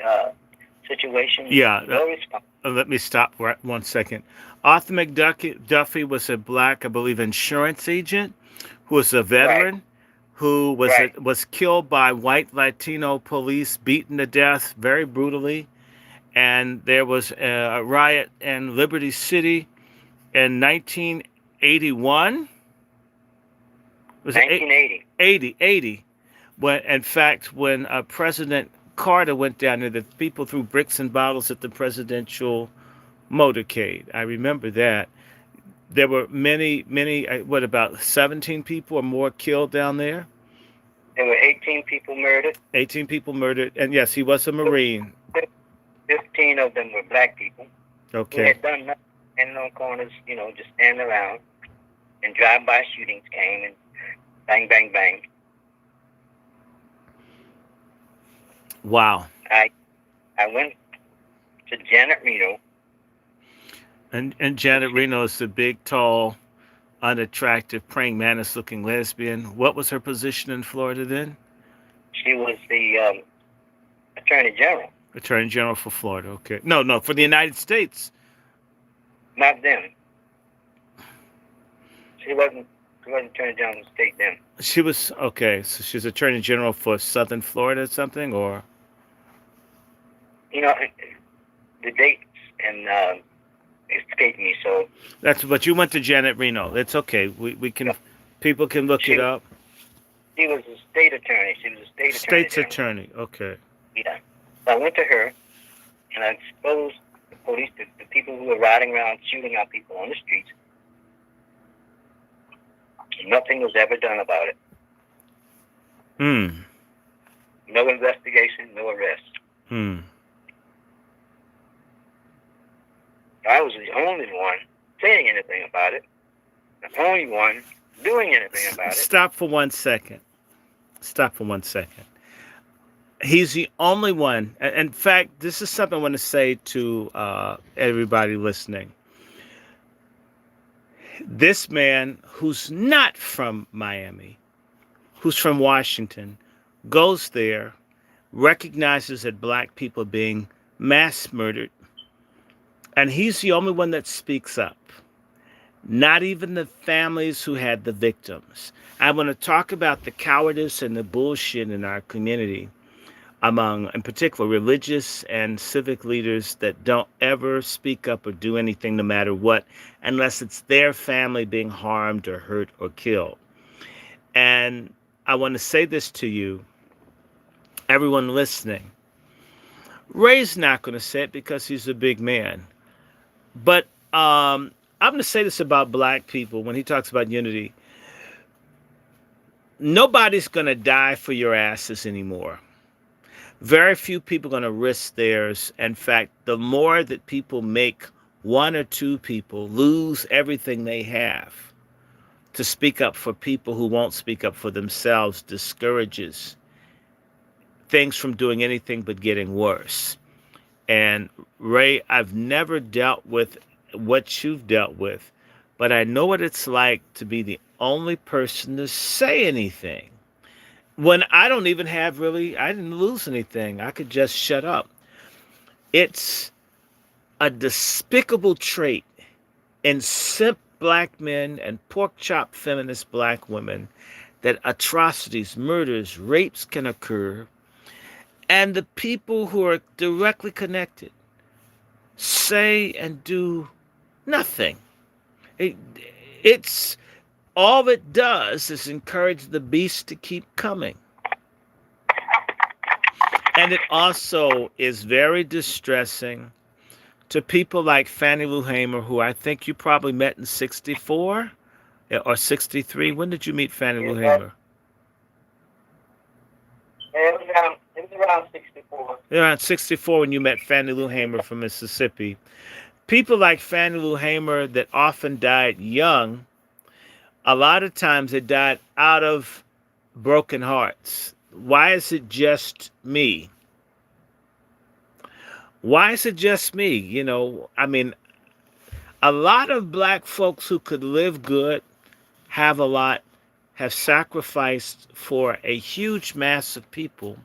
situation, Yeah, no response. let me stop right 1 second. Arthur McDuffie was a black, I believe, insurance agent who was a Right, veteran who right. was killed by white Latino police, beaten to death very brutally. And there was a riot in Liberty City in 1981. Was it 1980. 80? When, in fact, when President Carter went down there, the people threw bricks and bottles at the presidential motorcade. I remember that. There were many, what, about 17 people or more killed down there? There were 18 people murdered. 18 people murdered. And yes, he was a Marine. 15 of them were black people who Okay. had done nothing, standing on corners, just standing around. And drive-by shootings came and bang, bang, bang. Wow. I I went to Janet Reno. And Janet Reno is the big, tall, unattractive, praying mantis looking lesbian. What was her position in Florida then? She was the attorney general. Attorney General for Florida. Okay. No, no, for the United States. Not them. She wasn't. She wasn't attorney general of the state then. She was, okay, so she's Attorney General for Southern Florida or something, or? You know, the dates and escaped me. So That's, but you went to Janet Reno. It's okay. We you know, can, people can look she it up. she was a state attorney. She was a state attorney State's general. attorney. Okay. Yeah. So I went to her and I exposed the police, the people who were riding around shooting out people on the streets. Nothing was ever done about it. Hmm. No investigation, no arrest. Hmm. I was the only one saying anything about it. The only one doing anything about it. Stop for 1 second. Stop for 1 second. He's the only one. In fact, this is something I want to say to everybody listening. This man, who's not from Miami, who's from Washington, goes there, recognizes that black people are being mass murdered, and he's the only one that speaks up. Not even the families who had the victims. I want to talk about the cowardice and the bullshit in our community among, in particular, religious and civic leaders that don't ever speak up or do anything no matter what, unless it's their family being harmed or hurt or killed. And I want to say this to you, everyone listening. Ray's not going to say it because he's a big man. But I'm going to say this about black people when he talks about unity. Nobody's going to die for your asses anymore. Very few people are going to risk theirs. In fact, the more that people make one or two people lose everything they have to speak up for people who won't speak up for themselves discourages things from doing anything but getting worse. And Ray, I've never dealt with what you've dealt with, but I know what it's like to be the only person to say anything. When I don't even have really, I didn't lose anything. I could just shut up. It's a despicable trait in simp black men and pork chop feminist black women that atrocities, murders, rapes can occur, and the people who are directly connected say and do nothing. It, it's all it does is encourage the beast to keep coming. And it also is very distressing to people like Fannie Lou Hamer, who I think you probably met in 64 or 63. When did you meet Fannie Lou Hamer? It You're around 64 when you met Fannie Lou Hamer from Mississippi. People like Fannie Lou Hamer that often died young, a lot of times they died out of broken hearts. Why is it just me? Why is it just me? I mean, a lot of black folks who could live good, have a lot, have sacrificed for a huge mass of people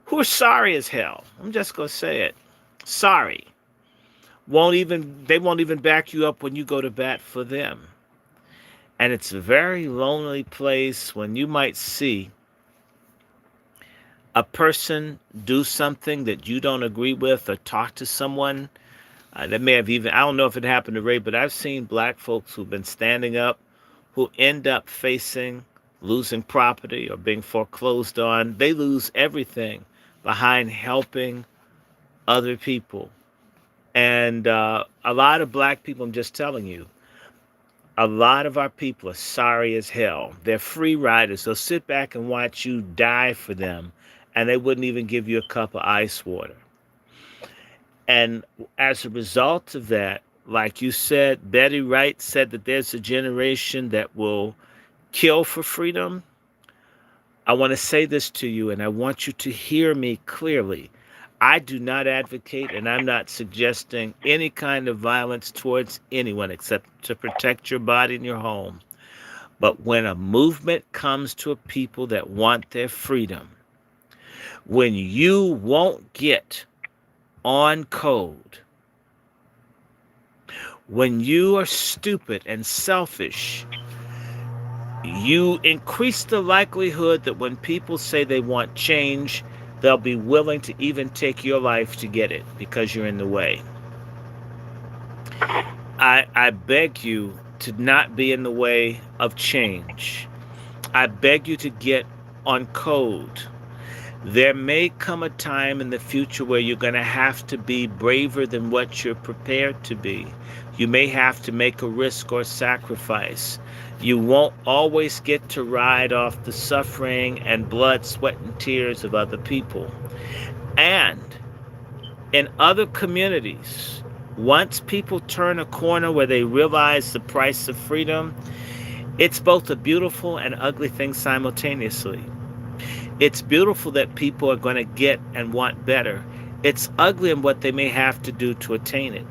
who are sorry as hell. I'm just going to say it. Sorry. They won't even back you up when you go to bat for them. And it's a very lonely place when you might see a person do something that you don't agree with or talk to someone that may have even, I don't know if it happened to Ray, but I've seen black folks who've been standing up who end up facing losing property or being foreclosed on. They lose everything behind helping other people. And a lot of black people, I'm just telling you, a lot of our people are sorry as hell. They're free riders. They'll sit back and watch you die for them, and they wouldn't even give you a cup of ice water. And as a result of that, like you said, Betty Wright said that there's a generation that will kill for freedom. I want to say this to you, and I want you to hear me clearly. I do not advocate, and I'm not suggesting any kind of violence towards anyone except to protect your body and your home. But when a movement comes to a people that want their freedom, when you won't get on code, when you are stupid and selfish, you increase the likelihood that when people say they want change, they'll be willing to even take your life to get it because you're in the way. I beg you to not be in the way of change. I beg you to get on code. There may come a time in the future where you're going to have to be braver than what you're prepared to be. You may have to make a risk or sacrifice. You won't always get to ride off the suffering and blood, sweat, and tears of other people. And in other communities, once people turn a corner where they realize the price of freedom, it's both a beautiful and ugly thing simultaneously. It's beautiful that people are going to get and want better. It's ugly in what they may have to do to attain it.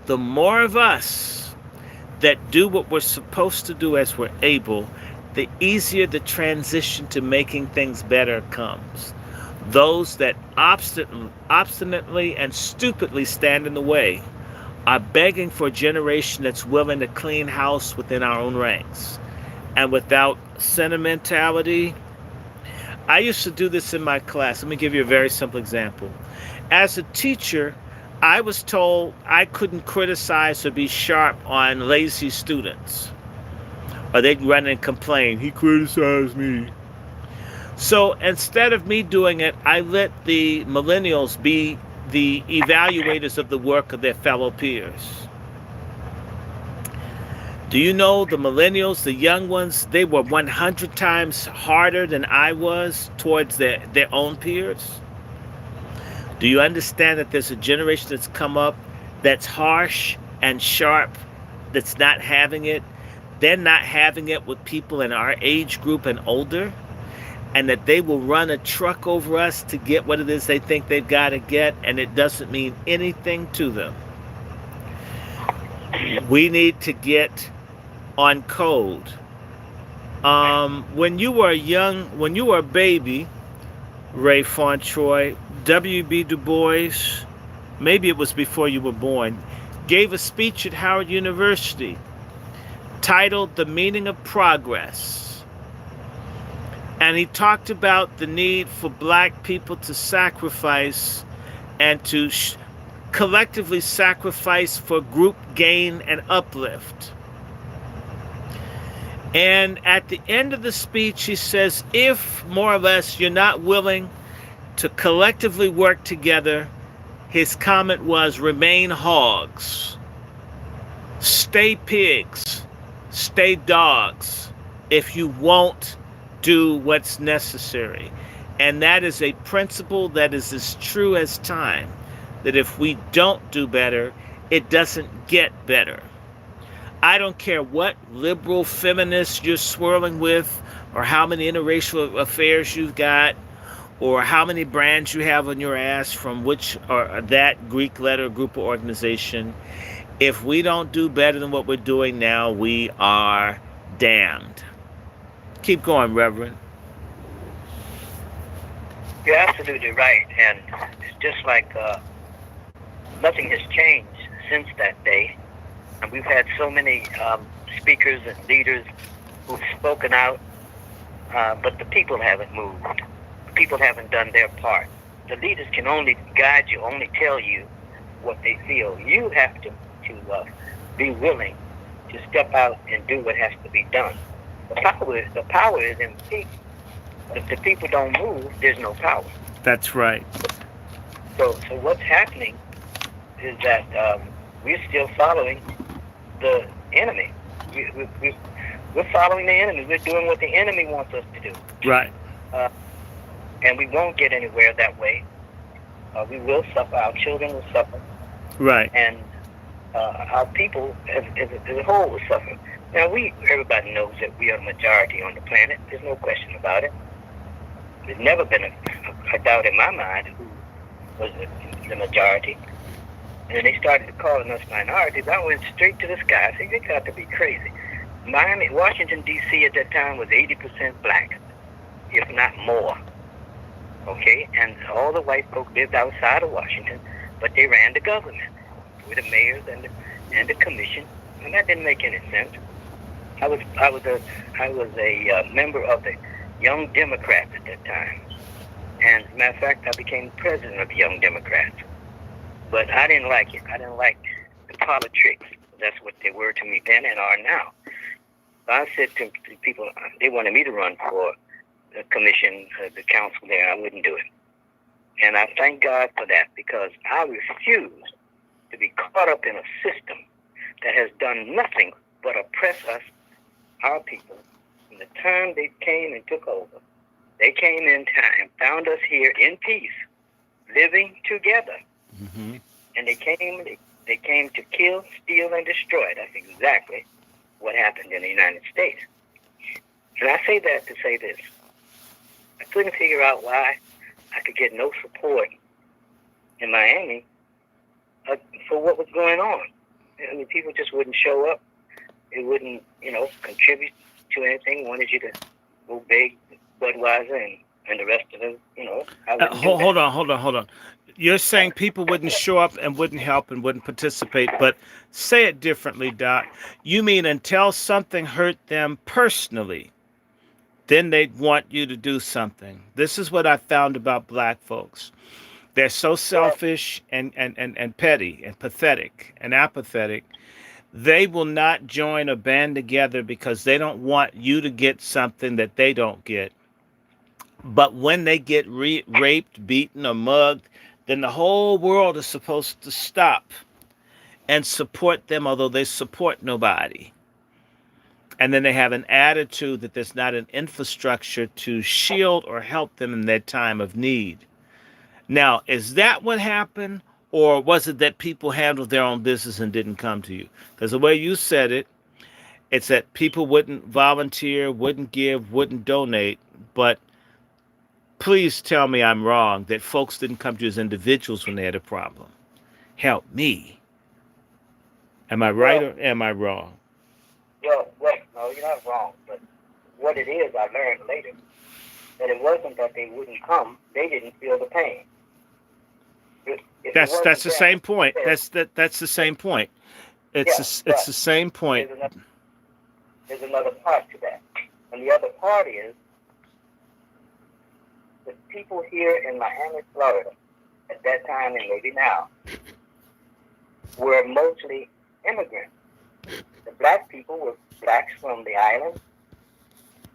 The more of us that do what we're supposed to do as we're able, the easier the transition to making things better comes. Those that obstinately and stupidly stand in the way are begging for a generation that's willing to clean house within our own ranks. And without sentimentality, I used to do this in my class. Let me give you a very simple example. As a teacher, I was told I couldn't criticize or be sharp on lazy students. Or they'd run and complain, he criticized me. So instead of me doing it, I let the millennials be the evaluators of the work of their fellow peers. Do you know the millennials, the young ones, they were 100 times harder than I was towards their own peers? Do you understand that there's a generation that's come up that's harsh and sharp, that's not having it? They're not having it with people in our age group and older, and that they will run a truck over us to get what it is they think they've got to get, and it doesn't mean anything to them. We need to get on code. When you were a baby, Ray Fauntroy, W.B. Du Bois, maybe it was before you were born, gave a speech at Howard University titled The Meaning of Progress. And he talked about the need for black people to sacrifice and to collectively sacrifice for group gain and uplift. And at the end of the speech, he says, if more or less you're not willing to collectively work together, his comment was, remain hogs, stay pigs, stay dogs, if you won't do what's necessary. And that is a principle that is as true as time. That if we don't do better, it doesn't get better. I don't care what liberal feminists you're swirling with, or how many interracial affairs you've got, or how many brands you have on your ass from which or that Greek letter group or organization. If we don't do better than what we're doing now, we are damned. Keep going, Reverend. You're absolutely right, and it's just like nothing has changed since that day. And we've had so many speakers and leaders who've spoken out, but the people haven't moved. The people haven't done their part. The leaders can only guide you, only tell you what they feel. You have to be willing to step out and do what has to be done. The power is in the people. If the people don't move, there's no power. That's right. So what's happening is that we're still following the enemy. We're following the enemy. We're doing what the enemy wants us to do. Right. Uh, and we won't get anywhere that way. We will suffer. Our children will suffer. Right. And our people as a whole will suffer. Now, everybody knows that we are the majority on the planet. There's no question about it. There's never been a doubt in my mind who was the majority. And when they started calling us minorities, I went straight to the sky. I said, they got to be crazy. Washington, D.C. at that time was 80% black, if not more. Okay? And all the white folk lived outside of Washington, but they ran the government with the mayors and the commission, and that didn't make any sense. I was a member of the Young Democrats at that time. And as a matter of fact, I became president of the Young Democrats. But I didn't like it. I didn't like the politics. That's what they were to me then and are now. So I said to the people, they wanted me to run for the commission, the council there. I wouldn't do it. And I thank God for that, because I refuse to be caught up in a system that has done nothing but oppress us, our people. From the time they came and took over, they came in time, found us here in peace, living together. Mm-hmm. And they came to kill, steal, and destroy. That's exactly what happened in the United States. And I say that to say this. I couldn't figure out why I could get no support in Miami for what was going on. I mean, people just wouldn't show up. They wouldn't, contribute to anything. Wanted you to go big, Budweiser, and the rest of them, I wouldn't do Hold that. on. You're saying people wouldn't show up and wouldn't help and wouldn't participate, but say it differently, Doc. You mean until something hurt them personally, then they'd want you to do something. This is what I found about black folks. They're so Well, selfish and petty and pathetic and apathetic. They will not join or band together because they don't want you to get something that they don't get. But when they get raped, beaten, or mugged, then the whole world is supposed to stop and support them, although they support nobody. And then they have an attitude that there's not an infrastructure to shield or help them in their time of need. Now, is that what happened? Or was it that people handled their own business and didn't come to you? Because the way you said it, it's that people wouldn't volunteer, wouldn't give, wouldn't donate. But please tell me I'm wrong, that folks didn't come to you as individuals when they had a problem. Help me. Am I right well, or am I wrong? no, you're not wrong. But what it is, I learned later, that it wasn't that they wouldn't come. They didn't feel the pain. If it That's wasn't the them, same point. there, That's the same point. yeah, It's but the same point. there's another part to that. And the other part is the people here in Miami, Florida, at that time and maybe now, were mostly immigrants. The black people were blacks from the island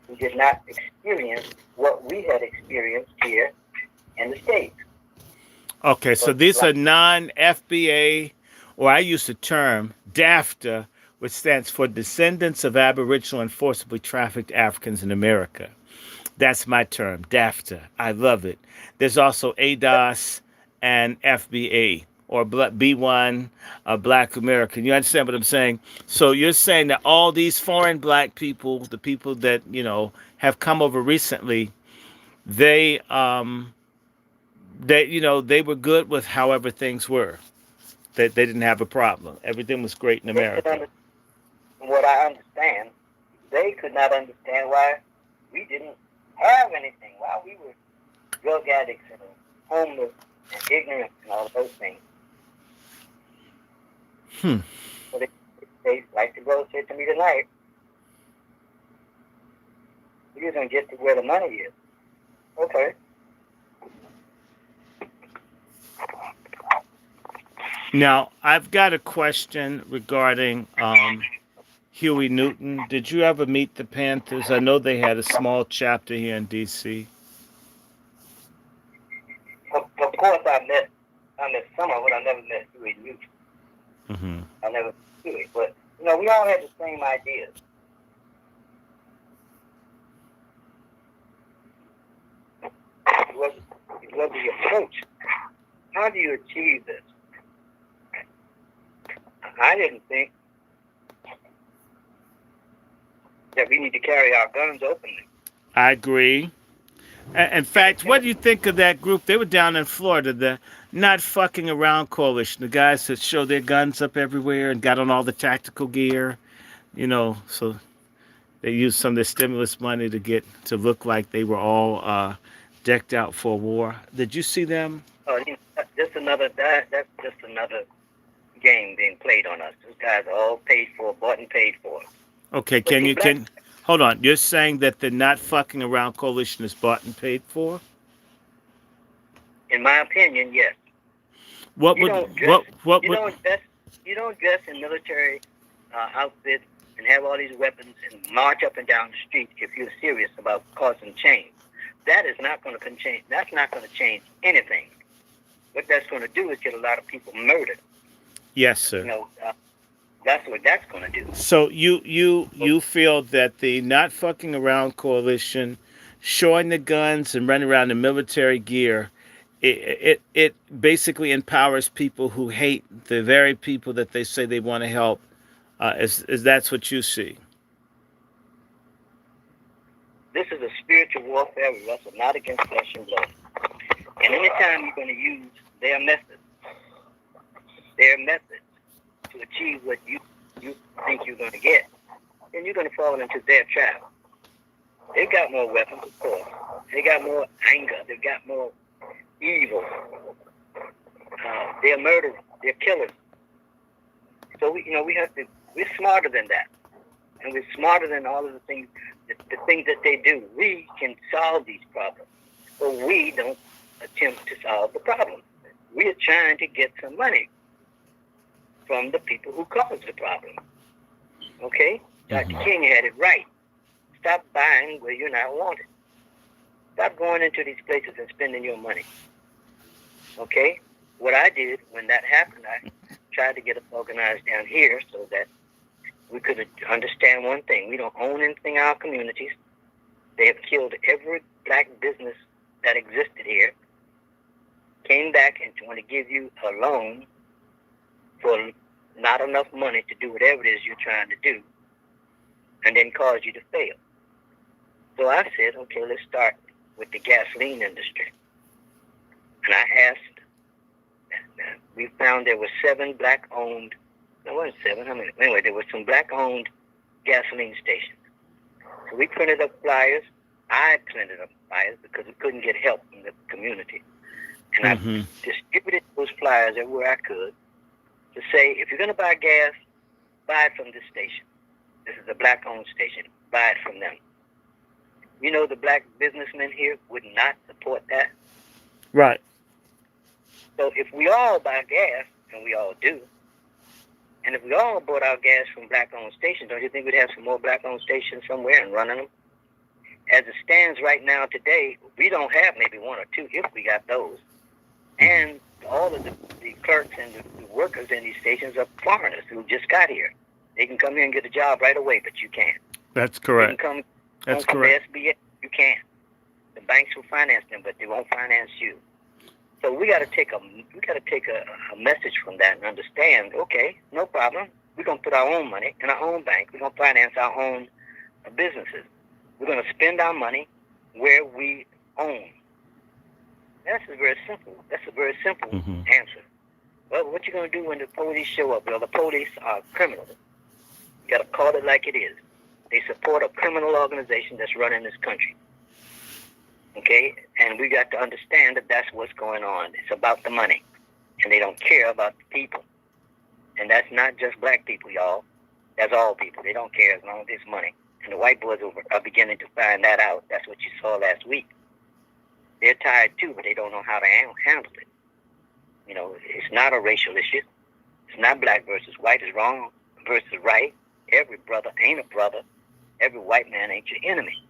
who did not experience what we had experienced here in the States. Okay, so But these black, are non-FBA, or I use the term DAFTA, which stands for Descendants of Aboriginal and Forcibly Trafficked Africans in America. That's my term, DAFTA. I love it. There's also ADOS and FBA or B1, Black American. You understand what I'm saying? So you're saying that all these foreign black people, the people that, have come over recently, they, they were good with however things were. They didn't have a problem. Everything was great in They could America. what I understand, they could not understand why we didn't have anything, why we were drug addicts and homeless and ignorant and all of those things. Hmm. So they like the brother said to me tonight, we're just going to get to where the money is. Okay. Now, I've got a question regarding Huey Newton. Did you ever meet the Panthers? I know they had a small chapter here in D.C. Of course, I met some of it. I never met Huey Newton. Mm-hmm. I never met Huey, but we all had the same ideas. It was the approach. How do you achieve this? I didn't think that we need to carry our guns openly. I agree. In fact, what do you think of that group? They were down in Florida, the Not Fucking Around Coalition, the guys that show their guns up everywhere and got on all the tactical gear, so they used some of their stimulus money to look like they were all decked out for war. Did you see them? That's just another game being played on us. Those guys are all paid for, bought and paid for. Okay, hold on. You're saying that the Not Fucking Around Coalition is bought and paid for? In my opinion, yes. What you would don't dress, what you would don't dress you don't dress in military outfits and have all these weapons and march up and down the street if you're serious about causing change. That is not going to change. That's not going to change anything. What that's going to do is get a lot of people murdered. Yes, sir. That's what that's going to do. So you feel that the Not Fucking Around Coalition, showing the guns and running around in military gear, it basically empowers people who hate the very people that they say they want to help. Is that's what you see? This is a spiritual warfare. We wrestle not against flesh and blood. And anytime you're going to use their methods to achieve what you think you're going to get, then you're going to fall into their trap. They've got more weapons, of course. They got more anger. They've got more evil. They're murderers. They're killers. So we're smarter than that, and we're smarter than all of the things that they do. We can solve these problems, but we don't attempt to solve the problem. We are trying to get some money from the people who caused the problem. Okay? Dr. King had it right. Stop buying where you're not wanted. Stop going into these places and spending your money. Okay? What I did when that happened, I tried to get us organized down here so that we could understand one thing. We don't own anything in our communities. They have killed every black business that existed here. Came back and want to give you a loan for not enough money to do whatever it is you're trying to do, and then cause you to fail. So I said, okay, let's start with the gasoline industry. And I asked, we found there were 7 black-owned, no, it wasn't 7, anyway, there were some black-owned gasoline stations. So we printed up flyers. I printed up flyers because we couldn't get help from the community. And I distributed those flyers everywhere I could to say, if you're going to buy gas, buy it from this station. This is a black-owned station. Buy it from them. The black businessmen here would not support that. Right. So if we all buy gas, and we all do, and if we all bought our gas from black-owned stations, don't you think we'd have some more black-owned stations somewhere and running them? As it stands right now today, we don't have maybe 1 or 2 if we got those. And all of the clerks and the workers in these stations are foreigners who just got here. They can come here and get a job right away, but you can't. That's correct. You can That's come correct. to SBA, you can't. banks will finance them, but they won't finance you. So we got to take a message from that and understand. Okay, no problem. We're gonna put our own money in our own bank. We're gonna finance our own businesses. We're gonna spend our money where we own. That's very simple. That's a very simple Mm-hmm. answer. Well, what you gonna do when the police show up? Well, the police are criminals. You gotta call it like it is. They support a criminal organization that's running this country. Okay, and we got to understand that that's what's going on. It's about the money, and they don't care about the people. And that's not just black people, y'all. That's all people. They don't care as long as there's money. And the white boys are beginning to find that out. That's what you saw last week. They're tired too, but they don't know how to handle it. You know, it's not a racial issue. It's not black versus white is wrong versus right. Every brother ain't a brother. Every white man ain't your enemy.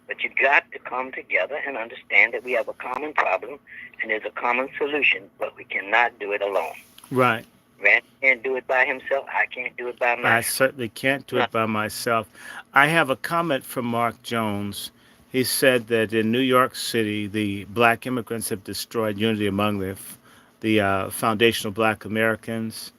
But you got to come together and understand that we have a common problem and there's a common solution, but we cannot do it alone. Right. Randy can't do it by himself. I can't do it by I myself. certainly can't do it by myself. I have a comment from Mark Jones. He said that in New York City, the black immigrants have destroyed unity among the foundational black Americans.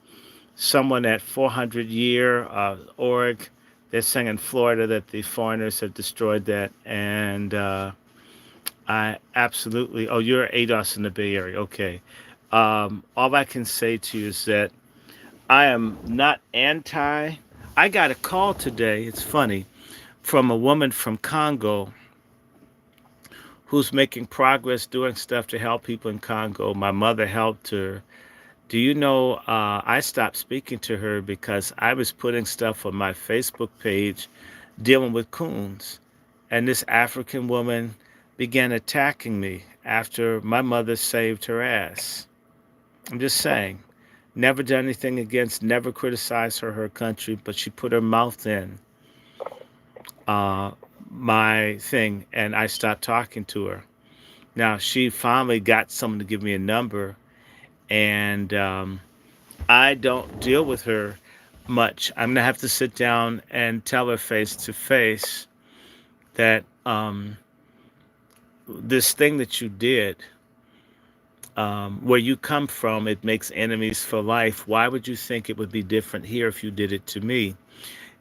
Someone at 400 Year org, they're saying in Florida that the foreigners have destroyed that. And I absolutely, oh, you're ADOS in the Bay Area. Okay. All I can say to you is that I am not anti. I got a call today, it's funny, from a woman from Congo who's making progress doing stuff to help people in Congo. My mother helped her. Do you know, I stopped speaking to her because I was putting stuff on my Facebook page dealing with coons. And this African woman began attacking me after my mother saved her ass. I'm just saying. Never done anything against, never criticized her country, but she put her mouth in uh, my thing, and I stopped talking to her. Now she finally got someone to give me a number, and I don't deal with her much. I'm gonna have to sit down and tell her face to face that this thing that you did, where you come from, it makes enemies for life. Why would you think it would be different here if you did it to me?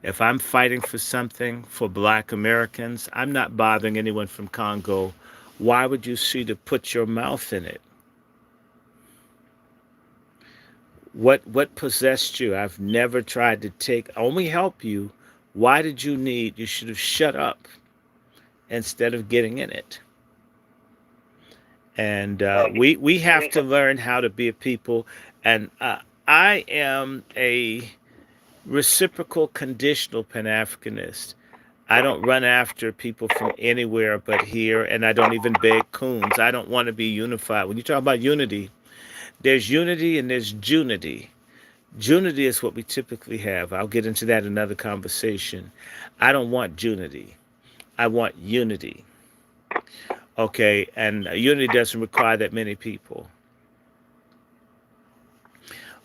If I'm fighting for something for black Americans, I'm not bothering anyone from Congo. Why would you see to put your mouth in it? What possessed you? I've never tried to take only help you. Why did you need? You should have shut up instead of getting in it. And we have to learn how to be a people. And I am a reciprocal conditional Pan-Africanist. I don't run after people from anywhere but here, and I don't even beg coons. I don't want to be unified. When you talk about unity, there's unity and there's junity. Junity is what we typically have. I'll get into that in another conversation. I don't want junity. I want unity. Okay, and unity doesn't require that many people.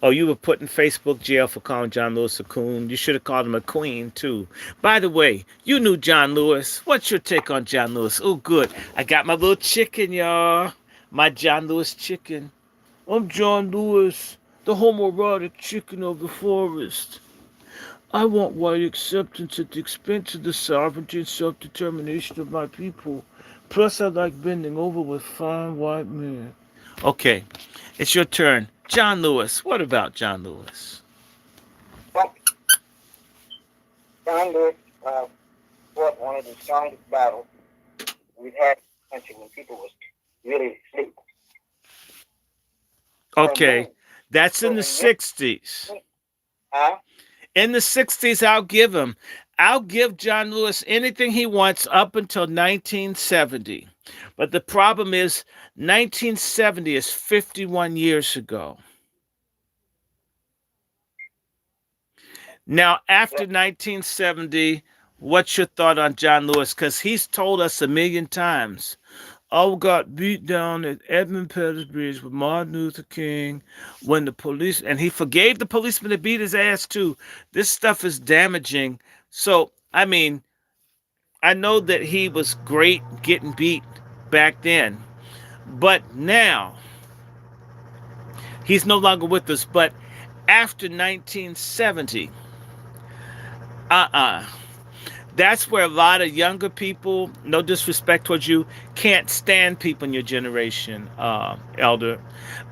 Oh, you were put in Facebook jail for calling John Lewis a coon. You should have called him a queen, too. By the way, you knew John Lewis. What's your take on John Lewis? Oh, good. I got my little chicken, y'all. My John Lewis chicken. I'm John Lewis, the homoerotic chicken of the forest. I want white acceptance at the expense of the sovereignty and self-determination of my people. Plus, I like bending over with fine white men. Okay, it's your turn. John Lewis. What about John Lewis? Well, John Lewis fought one of the strongest battles we've had in the country when people was really asleep. Okay, that's in the 60s. Huh? In the 60s, I'll give him. I'll give John Lewis anything he wants up until 1970. But the problem is 1970 is 51 years ago. Now, after 1970, what's your thought on John Lewis? Because he's told us a million times, I got beat down at Edmund Pettus Bridge with Martin Luther King when the police, and he forgave the policeman that beat his ass too. This stuff is damaging. So, I mean, I know that he was great getting beat, back then. But now, he's no longer with us. But after 1970, uh-uh. That's where a lot of younger people, no disrespect towards you, can't stand people in your generation, Elder,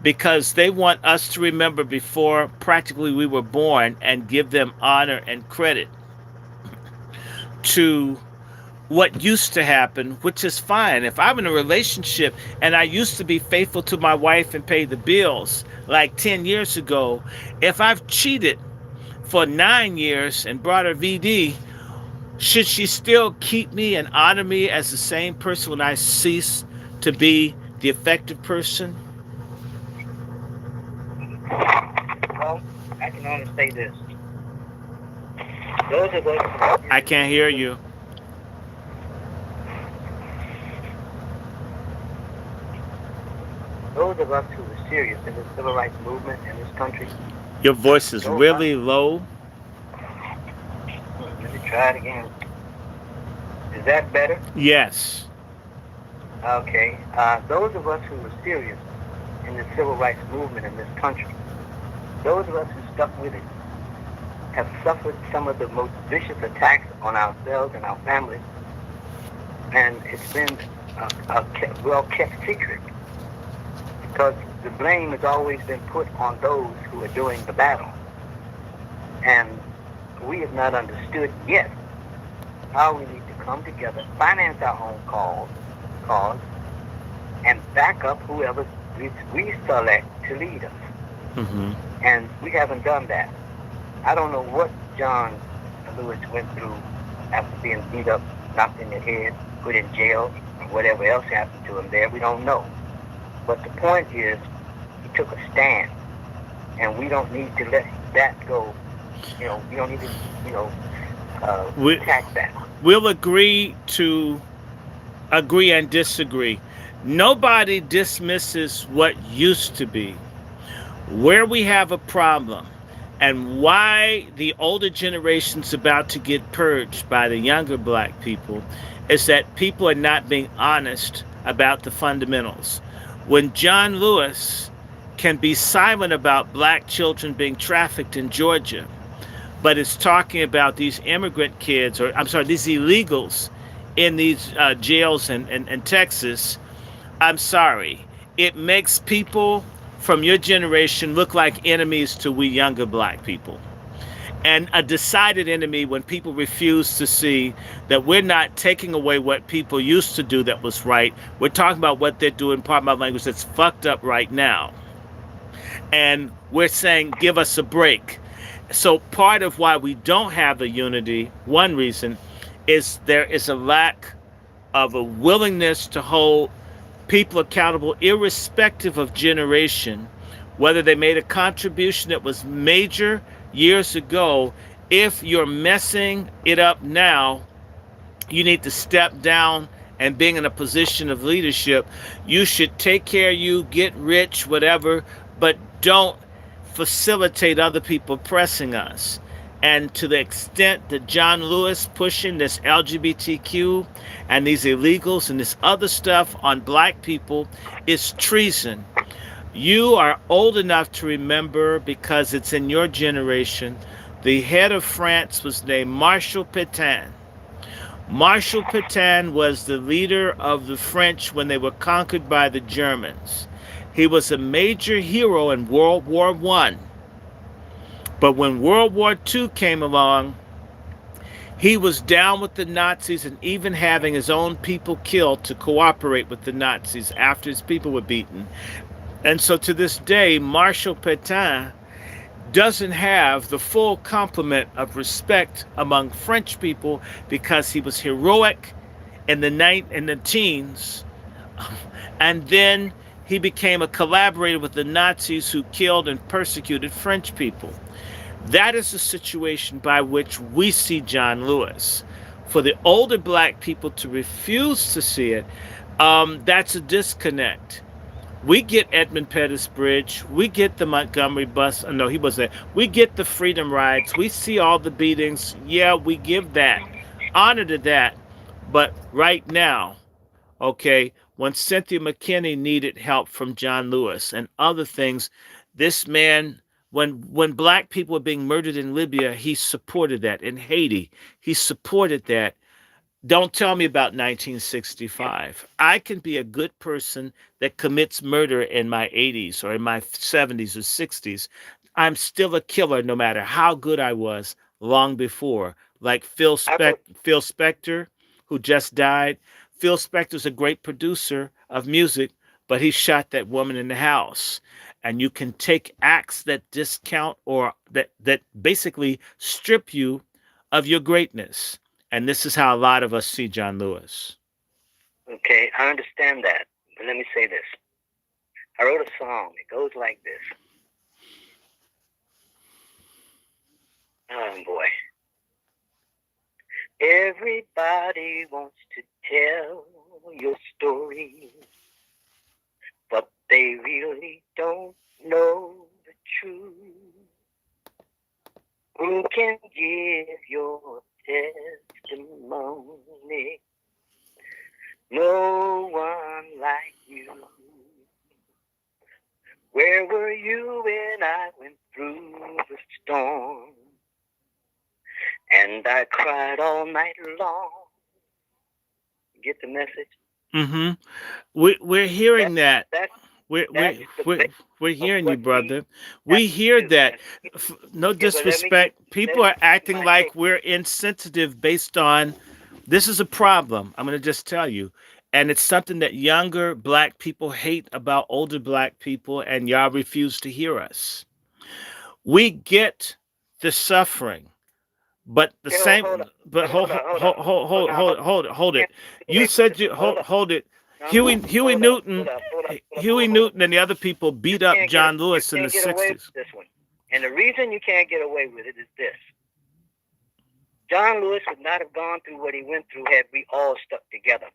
because they want us to remember before practically we were born and give them honor and credit to what used to happen, which is fine. If I'm in a relationship and I used to be faithful to my wife and pay the bills like 10 years ago, if I've cheated for 9 years and brought her VD, should she still keep me and honor me as the same person when I cease to be the effective person? Well, I can only say this. Those of us I can't hear you. those of us who were serious in the civil rights movement in this country, Your voice is those of us, really low. let me try it again. Is that better? Yes. Okay. Those of us who were serious in the civil rights movement in this country, those of us who stuck with it, have suffered some of the most vicious attacks on ourselves and our families, and it's been a well-kept secret because the blame has always been put on those who are doing the battle, and we have not understood yet how we need to come together, finance our own cause, and back up whoever we select to lead us. Mm-hmm. And we haven't done that. I don't know what John Lewis went through after being beat up, knocked in the head, put in jail, or whatever else happened to him there. We don't know. But the point is, he took a stand, and we don't need to let that go. We don't need to, attack that. We'll agree to agree and disagree. Nobody dismisses what used to be. Where we have a problem and why the older generation's about to get purged by the younger black people is that people are not being honest about the fundamentals. When John Lewis can be silent about black children being trafficked in Georgia, but is talking about these immigrant kids, or I'm sorry, these illegals in these jails in Texas, I'm sorry. It makes people from your generation look like enemies to we younger black people. And a decided enemy when people refuse to see that we're not taking away what people used to do that was right. We're talking about what they're doing, part of my language that's fucked up right now. And we're saying, give us a break. So part of why we don't have the unity, one reason, is there is a lack of a willingness to hold people accountable, irrespective of generation, whether they made a contribution that was major years ago. If you're messing it up now, you need to step down and being in a position of leadership. You should take care of you, get rich, whatever, but don't facilitate other people pressing us. And to the extent that John Lewis pushing this LGBTQ and these illegals and this other stuff on black people is treason. You are old enough to remember, because it's in your generation, the head of France was named Marshal Pétain. Marshal Pétain was the leader of the French when they were conquered by the Germans. He was a major hero in World War I. But when World War II came along, he was down with the Nazis and even having his own people killed to cooperate with the Nazis after his people were beaten. And so to this day, Marshal Pétain doesn't have the full complement of respect among French people because he was heroic in the teens, and then he became a collaborator with the Nazis who killed and persecuted French people. That is the situation by which we see John Lewis. For the older black people to refuse to see it, that's a disconnect. We get Edmund Pettus Bridge. We get the Montgomery bus. No, he wasn't there. We get the Freedom Rides. We see all the beatings. Yeah, we give that. Honor to that. But right now, okay, when Cynthia McKinney needed help from John Lewis and other things, this man, when black people were being murdered in Libya, he supported that. In Haiti, he supported that. Don't tell me about 1965. I can be a good person that commits murder in my 80s or in my 70s or 60s. I'm still a killer no matter how good I was long before. Like I wrote, Phil Spector, who just died. Phil Spector's a great producer of music, but he shot that woman in the house. And you can take acts that discount or that basically strip you of your greatness. And this is how a lot of us see John Lewis. okay, I understand that. But let me say this. I wrote a song. It goes like this. Oh boy. Everybody wants to tell your story, but they really don't know the truth. Who can give your testimony? No one like you. Where were you when I went through the storm? And I cried all night long. Get the message? Mm-hmm. We're That hearing that. that We're, that we're, is the we're, base we're of hearing you, what we brother. have We to hear do. that. And No yeah, but disrespect. let People me are give you acting my like take. we're insensitive based on this is a problem. I'm going to just tell you. And it's something that younger black people hate about older black people, and y'all refuse to hear us. We get the suffering. But the Okay, hold same, up, but hold up, hold up, hold on, hold up. hold You it. can't get You away with said this you one. Hold up. hold it. No, no, no. Huey Hold up, hold Newton, up, hold up, hold up. Huey Hold on. Newton, and the other people You beat up can't get John you Lewis in the can't get away with '60s. this one. And the reason you can't get away with it is this: John Lewis would not have gone through what he went through had we all stuck together.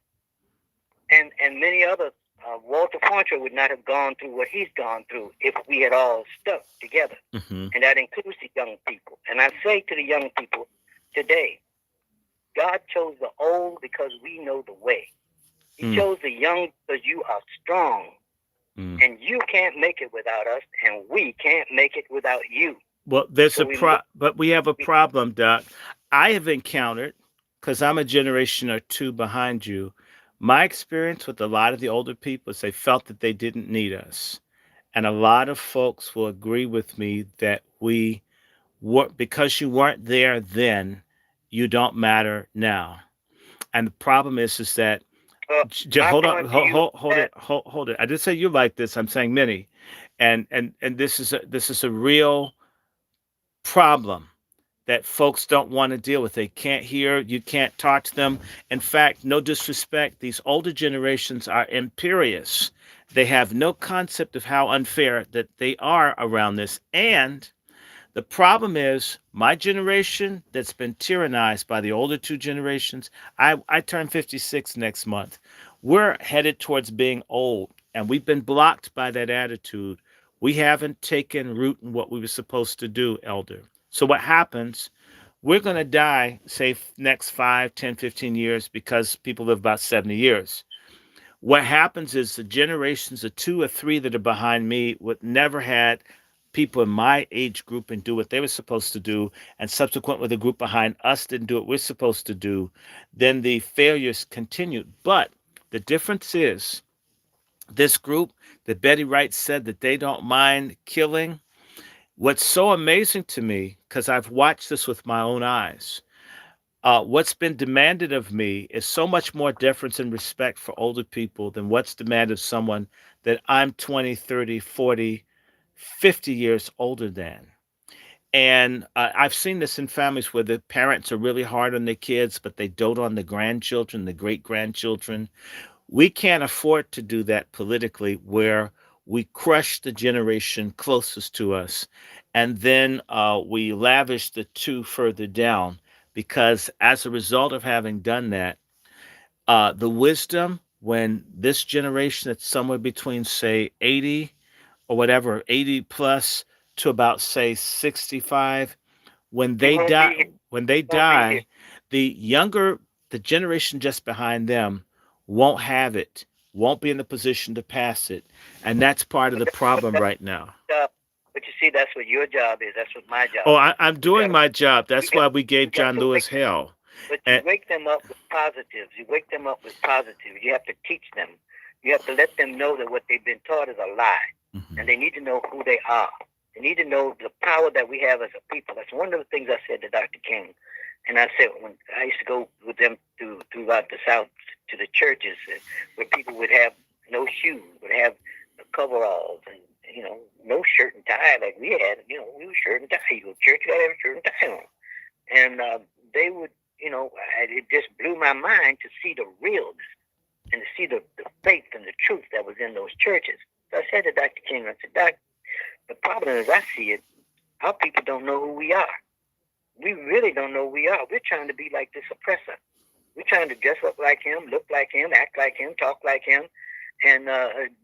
And many other Walter Fauntroy would not have gone through what he's gone through if we had all stuck together. Mm-hmm. And that includes the young people. And I say to the young people today, God chose the old because we know the way. He Mm. chose the young because you are strong. Mm. And you can't make it without us, and we can't make it without you. Well, there's So a we must. but we have a We, problem, Doc. I have encountered because I'm a generation or two behind you. My experience with a lot of the older people is they felt that they didn't need us, and a lot of folks will agree with me that we were because you weren't there then, you don't matter now. And the problem is that my hold on, point to you is hold that it, hold it. I didn't say you like this. I'm saying many, and this is a real problem that folks don't want to deal with. They can't hear, you can't talk to them. In fact, no disrespect, these older generations are imperious. They have no concept of how unfair that they are around this. And the problem is, my generation that's been tyrannized by the older two generations, I turn 56 next month. We're headed towards being old, and we've been blocked by that attitude. We haven't taken root in what we were supposed to do, elder. So, what happens? We're going to die, say, next 5, 10, 15 years because people live about 70 years. What happens is the generations of two or three that are behind me would never had people in my age group and do what they were supposed to do, and subsequently the group behind us didn't do what we're supposed to do, then the failures continued. But the difference is this group that Betty Wright said that they don't mind killing. What's so amazing to me, because I've watched this with my own eyes, what's been demanded of me is so much more deference and respect for older people than what's demanded of someone that I'm 20, 30, 40, 50 years older than. And I've seen this in families where the parents are really hard on their kids, but they dote on the grandchildren, the great grandchildren. We can't afford to do that politically, where we crush the generation closest to us and then we lavish the two further down. Because as a result of having done that, the wisdom when this generation that's somewhere between, say, 80 or whatever, 80 plus to about, say, 65, when he they won't be die, here. when they Won't be here. die, the younger, the generation just behind them won't have it. won't be in a position to pass it. And that's part of But the problem right now. job. But you see, that's what your job is. That's what my Oh, job is. I'm We doing gotta, my job. we That's got, why we we gave got John to Lewis wake them up. hell. But you And, wake them up with positives. You wake them up with positives. You have to teach them. You have to let them know that what they've been taught is a lie, Mhm. and they need to know who they are. They need to know the power that we have as a people. That's one of the things I said to Dr. King. And I said when I used to go with them throughout the South to the churches where people would have no shoes, would have coveralls, and no shirt and tie like we had. We were shirt and tie. You go to church, you gotta have a shirt and tie on. And they would, it just blew my mind to see the realness and to see the faith and the truth that was in those churches. So I said to Dr. King, I said, Doc, the problem as I see it, our people don't know who we are. We really don't know who we are. We're trying to be like this oppressor. We're trying to dress up like him, look like him, act like him, talk like him, and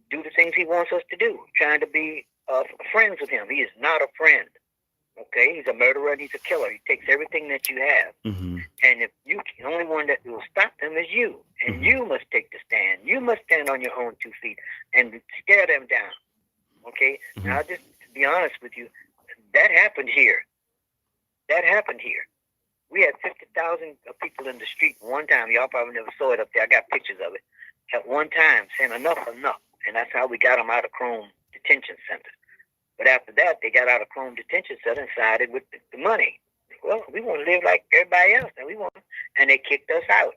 do the things he wants us to do. Trying to be friends with him. He is not a friend. Okay, he's a murderer and he's a killer. He takes everything that you have, Mhm. and if you, the only one that will stop them is you, and Mhm. you must take the stand. You must stand on your own 2 feet and stare them down. Okay, Mhm. now just to be honest with you, that happened here. That happened here. We had 50,000 people in the street one time. Y'all probably never saw it up there. I got pictures of it. At one time, saying enough, enough, and that's how we got them out of Chrome Detention Center. But after that, they got out of Chrome Detention Center and sided with the money. Well, we want to live like everybody else, and and they kicked us out.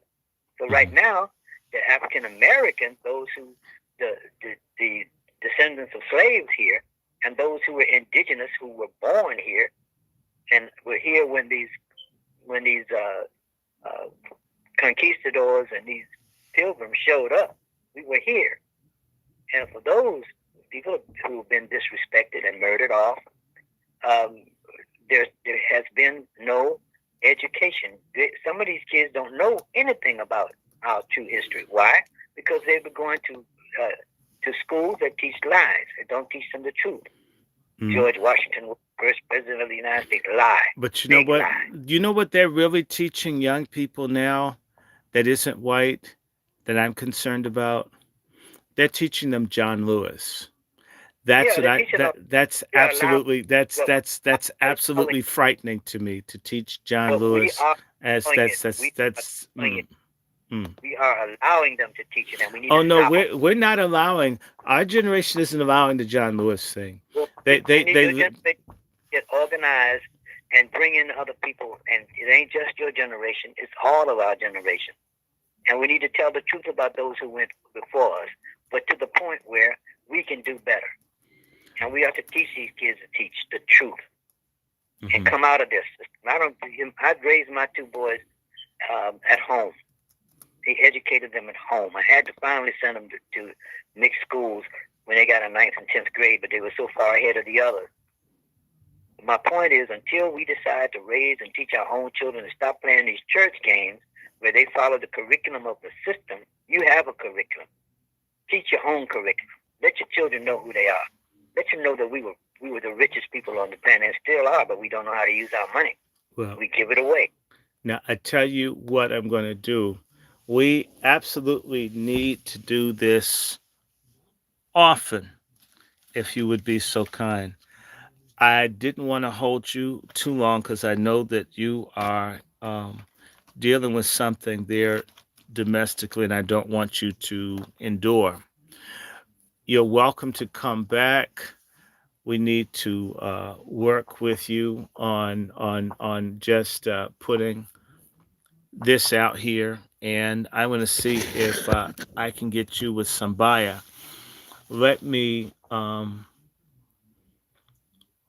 So right Mhm. now, the African Americans, those who the descendants of slaves here, and those who were indigenous who were born here and were here when these conquistadors and these pilgrims showed up, we were here. And for those people who have been disrespected and murdered off, um, there has been no education. Some of these kids don't know anything about our true history. Why? Because they've been going to schools that teach lies. They don't teach them the truth. Mhm. George Washington was the first president of the United States. Lie, But you know big what? lie. You know what they're really teaching young people now that isn't white that I'm concerned about? They're teaching them John Lewis. That's Yeah, what they're I teaching them. that's They're allowing. absolutely that's Well, that's that's allowing, absolutely frightening to me to teach John but we Lewis are as allowing it. Are that's allowing it. mm. We are allowing them to teach it, and we need to Oh no, stop them. we're not allowing, our generation isn't allowing the John Lewis thing. Well, They we they need your they generation to get organized and bring in other people. And it ain't just your generation; it's all of our generation. And we need to tell the truth about those who went before us, but to the point where we can do better. And we have to teach these kids to teach the truth and Mhm. come out of this. I don't. I'd raised my two boys at home. He educated them at home. I had to finally send them to mixed schools when they got in ninth and 10th grade, but they were so far ahead of the others. My point is, until we decide to raise and teach our own children to stop playing these church games where they follow the curriculum of the system, you have a curriculum. Teach your own curriculum. Let your children know who they are. Let them know that we were the richest people on the planet and still are, but we don't know how to use our money. Well, We give it away. now I tell you what I'm going to do. We absolutely need to do this often, if you would be so kind. I didn't want to hold you too long because I know that you are dealing with something there domestically, and I don't want you to endure. You're welcome to come back. We need to work with you on just putting this out here, and I want to see if I can get you with some buyer. Let me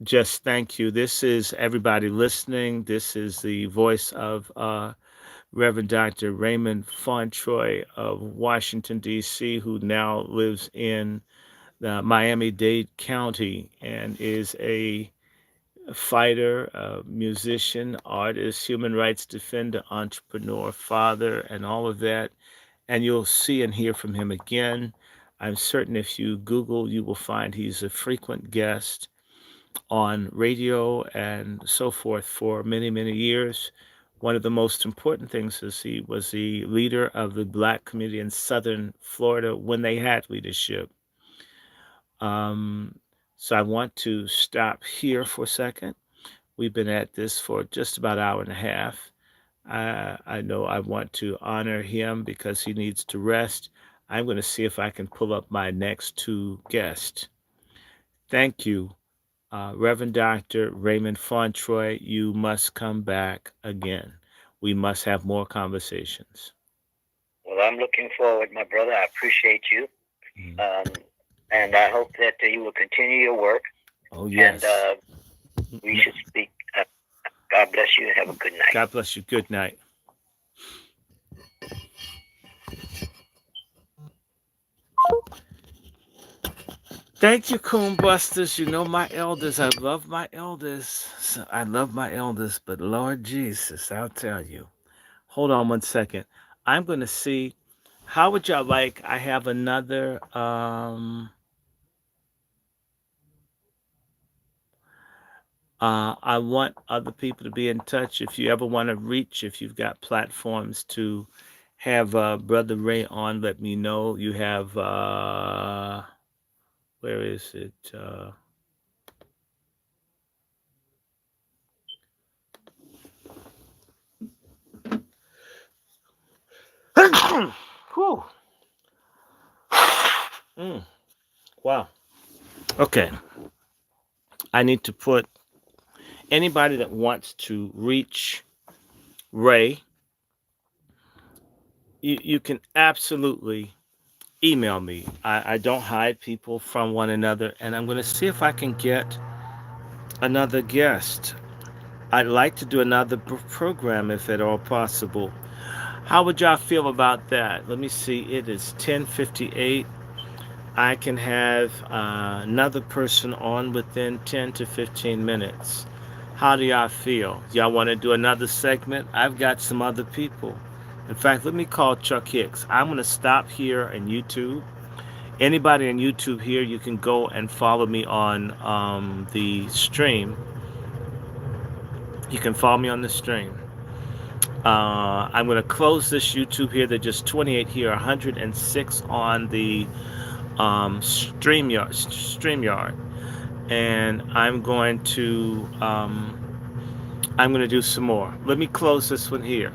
just thank you. This is everybody listening. This is the voice of Reverend Dr. Raymond Fauntroy of Washington, D.C., who now lives in Miami-Dade County and is a fighter, a musician, artist, human rights defender, entrepreneur, father, and all of that. And you'll see and hear from him again. I'm certain if you Google, you will find he's a frequent guest on radio and so forth for many, many years. One of the most important things is he was the leader of the black community in Southern Florida when they had leadership. Um, so I want to stop here for a second. We've been at this for just about an hour and a half. I know I want to honor him because he needs to rest. I'm going to see if I can pull up my next two guests. Thank you, Reverend Dr. Raymond Fauntroy. You must come back again. We must have more conversations. Well, I'm looking forward, my brother. I appreciate you. Mhm. And I hope that you will continue your work. Oh, And yes. we should speak. God bless you and have a good night. God bless you. Good night. Thank you, Coon Busters. You know my elders. I love my elders. I love my elders, but Lord Jesus, I'll tell you. Hold on one second. I'm going to see. How would y'all like? I have another. I want other people to be in touch. If you ever want to reach, if you've got platforms to have Brother Ray on, let me know. You have. Where is it? Whew. Mm, wow. Okay. I need to put anybody that wants to reach Ray, you can absolutely email me. I don't hide people from one another, and I'm going to see if I can get another guest. I'd like to do another program if at all possible. How would y'all feel about that? Let me see. It is 10:58. I can have another person on within 10 to 15 minutes. How do y'all feel? Y'all want to do another segment? I've got some other people. In fact, let me call Chuck Hicks. I'm going to stop here on YouTube. Anybody on YouTube here, you can go and follow me on the stream. You can follow me on the stream. I'm going to close this YouTube here. There's just 28 here, 106 on the StreamYard, and I'm going to do some more. Let me close this one here.